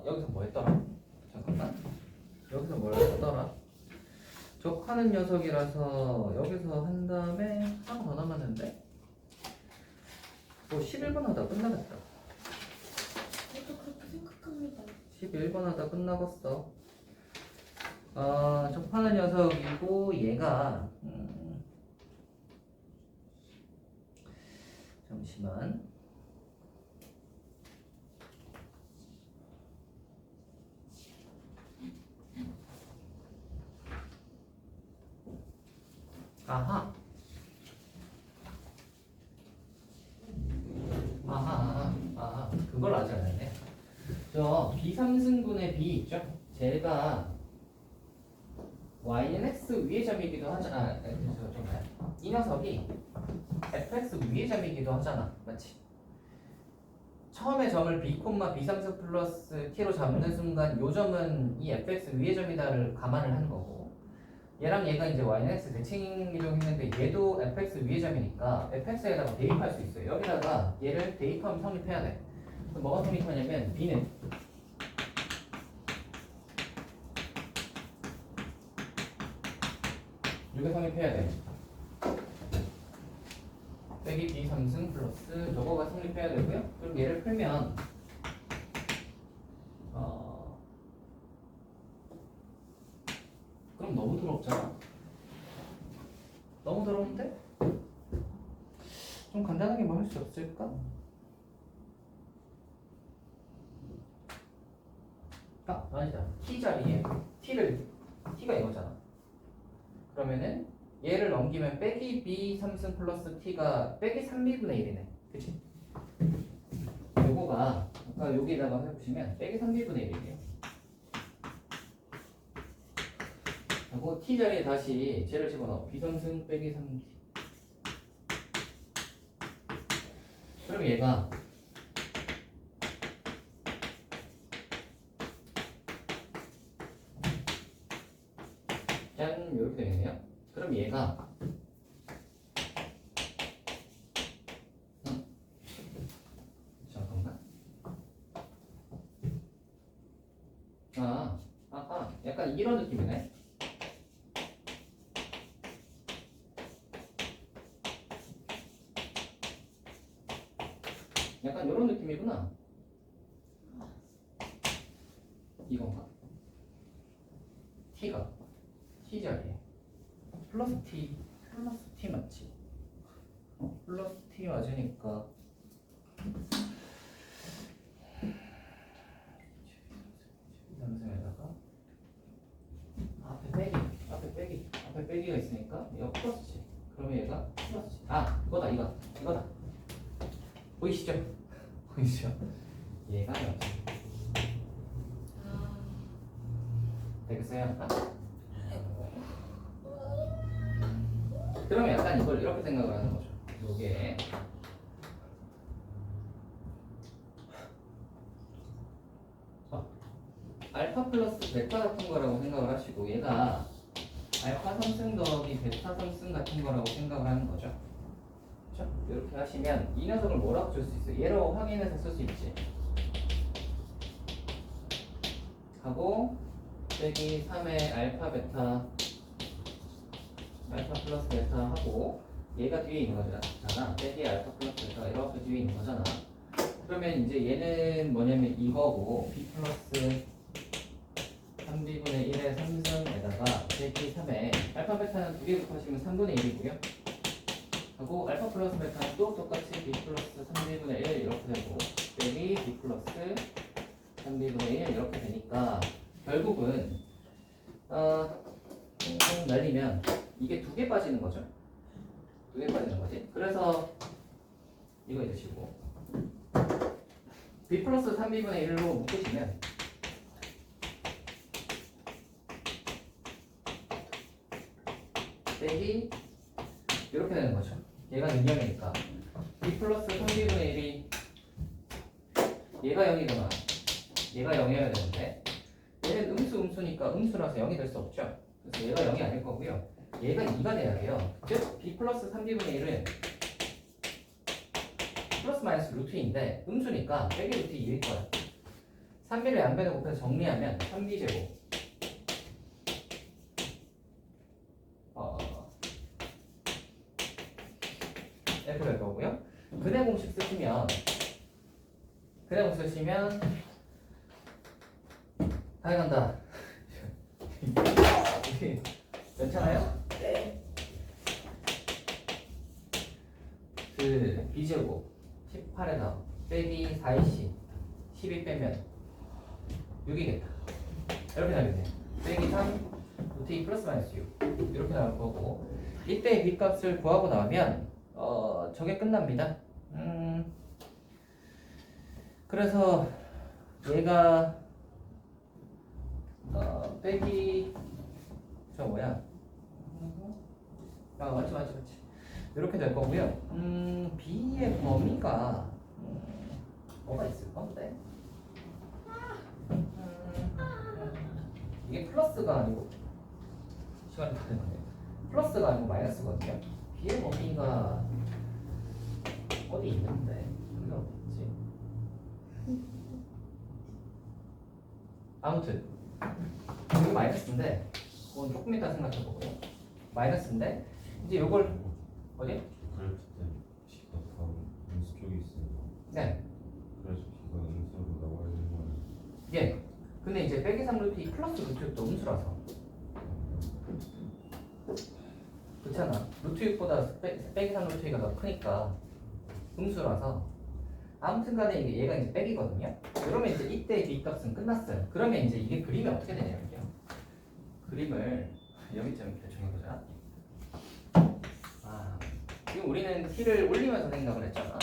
여기서 뭐 했더라? 잠깐만. 여기서 뭘 했더라? 적하는 녀석이라서 여기서 한 다음에 하나 더 남았는데 뭐 11번 하다 끝나겠다. 저도 그렇게 생각합니다. 11번 하다 끝나겠어. 적하는 녀석이고 얘가 잠시만. 아하. 아하. 그걸 아직 안 했네. 저 B3승분의 B 있죠? 제가 y는 x 위의 점이기도 하잖아. 이 녀석이 fx 위의 점이기도 하잖아. 맞지? 처음에 점을 b, b3승 플러스 t로 잡는 순간 요 점은 이 fx 위의 점이다를 감안을 하는 거고, 얘랑 얘가 이제 y는 x 대칭이동 했는데 얘도 fx 위의 점이니까 fx에다가 대입할 수 있어요. 여기다가 얘를 대입하면 성립해야 돼. 그럼 뭐가 성립하냐면 b는 이게 성립해야 돼. 빼기 b 3승 플러스 저거가 성립해야 되고요. 그럼 얘를 풀면 그럼 너무 더럽잖아. 너무 더러운데? 좀 간단하게 뭐 할 수 없을까? 아니다. t 자리에 t가 이거잖아. 그러면은 얘를 넘기면 빼기 b 3승 플러스 t가 빼기 3b분의 1이네. 그치? 요거가 아까 여기다가 해보시면 빼기 3b분의 1이에요. 하고 t 자리에 다시 쟤를 집어넣어. b 3승 빼기 3t. 그럼 얘가 짠 이렇게 되겠네요. 그럼 얘가 잠깐만. 약간 이런 느낌이네. 약간 이런 느낌이구나. 이건가? t가 t 자리에 플러스 t 맞지? 플러스 t 맞으니까 삼성에다가 앞에 빼기가 있으니까 얘가 플러스지. 그러면 얘가 플러스지. 이거다. 보이시죠? 얘가 맞지. 되겠어요? 그러면 약간 이걸 이렇게 생각을 하는 거죠. 요게 알파 플러스 베타 같은 거라고 생각을 하시고, 얘가 알파 3승 더하기 베타 3승 같은 거라고 생각을 하는 거죠. 그렇죠? 이렇게 하시면 이 녀석을 뭐라고 줄 수 있어요? 얘로 확인해서 쓸 수 있지. 하고 빼기 3의 알파 플러스 베타 하고 얘가 뒤에 있는 거잖아. 빼기 알파 플러스 베타가 이렇게 뒤에 있는 거잖아. 그러면 이제 얘는 뭐냐면 이거고, b 플러스 3b분의 1의 3승에다가 빼기 3에 알파 베타는 두 개 곱하시면 3분의 1이고요. 하고 알파 플러스 베타는 또 똑같이 b 플러스 3b분의 1 이렇게 되고, 빼기 b 플러스 3b분의 1 이렇게 되니까 결국은 날리면 이게 두 개 빠지는 거죠. 두 개 빠지는 거지. 그래서 이거 읽으시고 b 플러스 3b분의 1로 묶으시면 빼기 이렇게 되는 거죠. 얘가 능력이니까 b 플러스 3b분의 1이 얘가 0이거나 얘가 0이어야 되는데, 얘는 음수니까 음수라서 0이 될 수 없죠. 그래서 얘가 0이 아닐 거고요. 얘가 2가 돼야 돼요. 즉 b 플러스 3b분의 1은 플러스 마이너스 루트 2인데 음수니까 빼기 루트 2일 거야. 3b를 양변에 곱해서 정리하면 3b제곱 이렇게 될 거고요. 근해 공식 쓰시면 다 해간다. 괜찮아요? 네. 그 b제곱 18에다 빼기 4ac 12 빼면 6이겠다. 이렇게 나겠네. 빼기 3 루트 2 플러스 마이너스 6 이렇게 나올 거고 이때 b 값을 구하고 나면 저게 끝납니다. 그래서 얘가 빼기 저 뭐야? 맞지. 이렇게 될 거고요. b의 범위가 뭐가 있을 건데? 이게 플러스가 아니고 시간이 다른 건데 플러스가 아니고 마이너스거든요. b의 범위가 어디 있는데? 그게 어디 있지? 아무튼 이거 마이너스인데 그건 조금 이따 생각해보고요. 마이너스인데 이제 요걸 어디? 그래프 때 B가 다 음수 쪽에 있어요. 네. 그래서 B가 음수로 나와야 되는 거예요. 예. 근데 이제 빼기 3 루트 2 플러스 루트 6도 음수라서 그렇잖아. 루트 6보다 빼기 3 루트 2가 더 크니까 음수라서 아무튼 간에 얘가 이제 빼기거든요. 그러면 이제 이때 b 값은 끝났어요. 그러면 이제 이게 그림이 어떻게 되냐면요. 그림을 여기쯤 결정해보자. 지금 우리는 t를 올리면서 생각을 했잖아.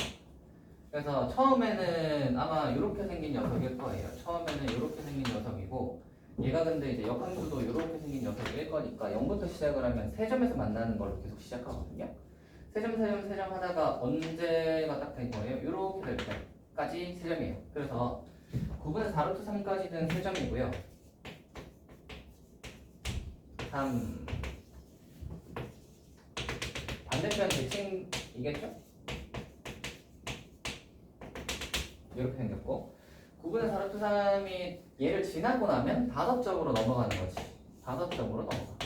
그래서 처음에는 아마 이렇게 생긴 녀석일 거예요. 처음에는 이렇게 생긴 녀석이고 얘가 근데 이제 역함수도 이렇게 생긴 녀석일 거니까 0부터 시작을 하면 세 점에서 만나는 걸로 계속 시작하거든요. 세 점 하다가 언제가 딱 된 거예요? 이렇게 될 때까지 세 점이에요. 그래서 9분의 4루트 3까지는 세 점이고요. 3 반대편 대칭이겠죠? 이렇게 생겼고 9분의 4루트 3이 얘를 지나고 나면 다섯점으로 넘어가는 거지. 다섯점으로 넘어가.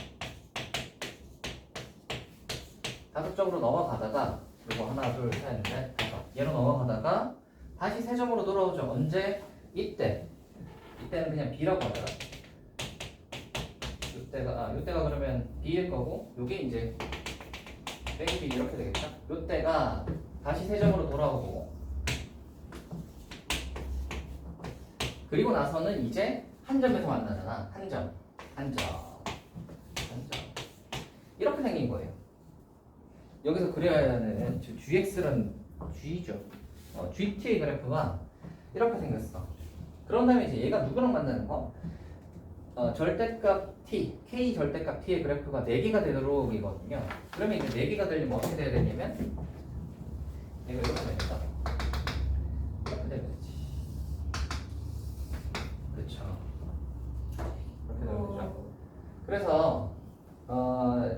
다섯점으로 넘어가다가 이거 하나 둘 셋 넷 다섯 얘로 넘어가다가 다시 세 점으로 돌아오죠. 언제? 이때는 그냥 b라고 하더라. 이때가 그러면 b일 거고 요게 이제 빼기 b 이렇게 되겠죠. 요때가 다시 세 점으로 돌아오고 그리고 나서는 이제 한 점에서 만나잖아. 한 점 이렇게 생긴 거예요. 여기서 그려야 하는 gx는 g죠. gt의 그래프가 이렇게 생겼어. 그런 다음에 이제 얘가 누구랑 만나는 거? 절대값 t, k 절대값 t의 그래프가 4개가 되도록이거든요. 그러면 이제 4개가 되려면 어떻게 돼야 되냐면 얘가 이렇게 됩니다. 이렇게 되면 되지. 그렇죠. 이렇게 되면 되죠. 그래서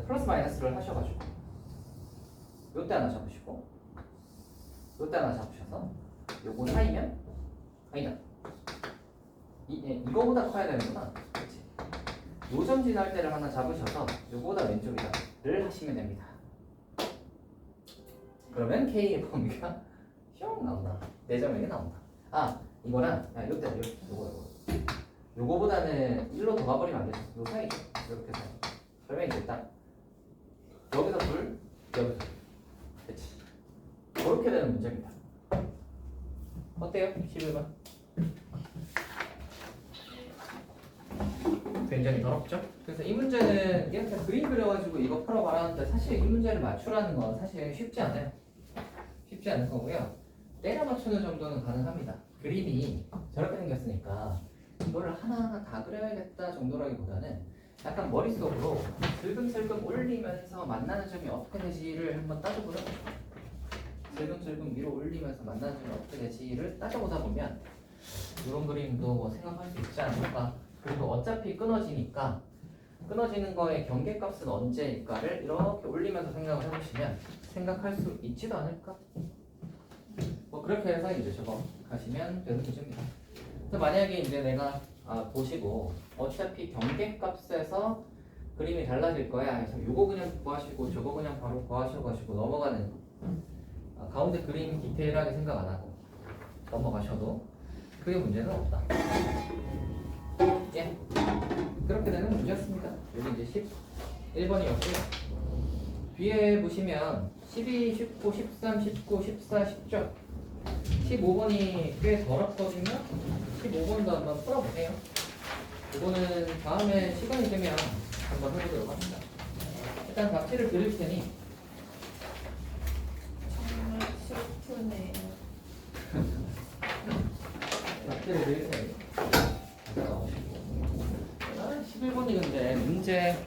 플러스 마이너스를 하셔가지고 요때 하나 잡으시고 요때 하나 잡으셔서 요거 사이면 아니다. 이거보다 커야 되는구나. 그렇지. 요점 지날 때를 하나 잡으셔서 요거보다 왼쪽이다를 하시면 됩니다. 그러면 K의 범위가 슝 나온다. 4점에게 나온다. 이거랑 요때 요거보다는 1로 더 가버리면 안 되죠. 요 사이죠. 이렇게 사이. 그러면 이제 딱 여기서 둘, 여기서 둘. 그렇지. 그렇게 되는 문제입니다. 어때요? 11번. 굉장히 더럽죠? 그래서 이 문제는 이렇게 그림 그려가지고 이거 풀어봐라는데 사실 이 문제를 맞추라는 건 사실 쉽지 않아요. 쉽지 않을 거고요. 때려 맞추는 정도는 가능합니다. 그림이 저렇게 생겼으니까 이거를 하나하나 다 그려야겠다 정도라기보다는 약간 머릿속으로 슬금슬금 올리면서 만나는 점이 어떻게 되지를 한번 따져보려. 슬금슬금 위로 올리면서 만나는 점이 어떻게 되지를 따져보다 보면 이런 그림도 뭐 생각할 수 있지 않을까. 그리고 어차피 끊어지니까 끊어지는 거의 경계값은 언제일까를 이렇게 올리면서 생각을 해보시면 생각할 수 있지도 않을까. 뭐 그렇게 해서 이제 저거 가시면 되는 문제입니다. 그래서 만약에 이제 내가 보시고 어차피 경계값에서 그림이 달라질 거야 해서 요거 그냥 구하시고 저거 그냥 바로 구하셔가지고 넘어가는 가운데 그림 디테일하게 생각 안 하고 넘어가셔도 크게 문제는 없다. 예, 그렇게 되는 문제였습니다. 여기 이제 11번이었고요. 뒤에 보시면 12, 19, 13, 19, 14, 10죠. 15번이 꽤 더럽거든요. 15번도 한번 풀어보세요. 이거는 다음에 시간이 되면 한번 해보도록 합니다. 일단 답지를 드릴 테니 정말 슬프네요. 답지를 드릴 테니 11번이 근데 문제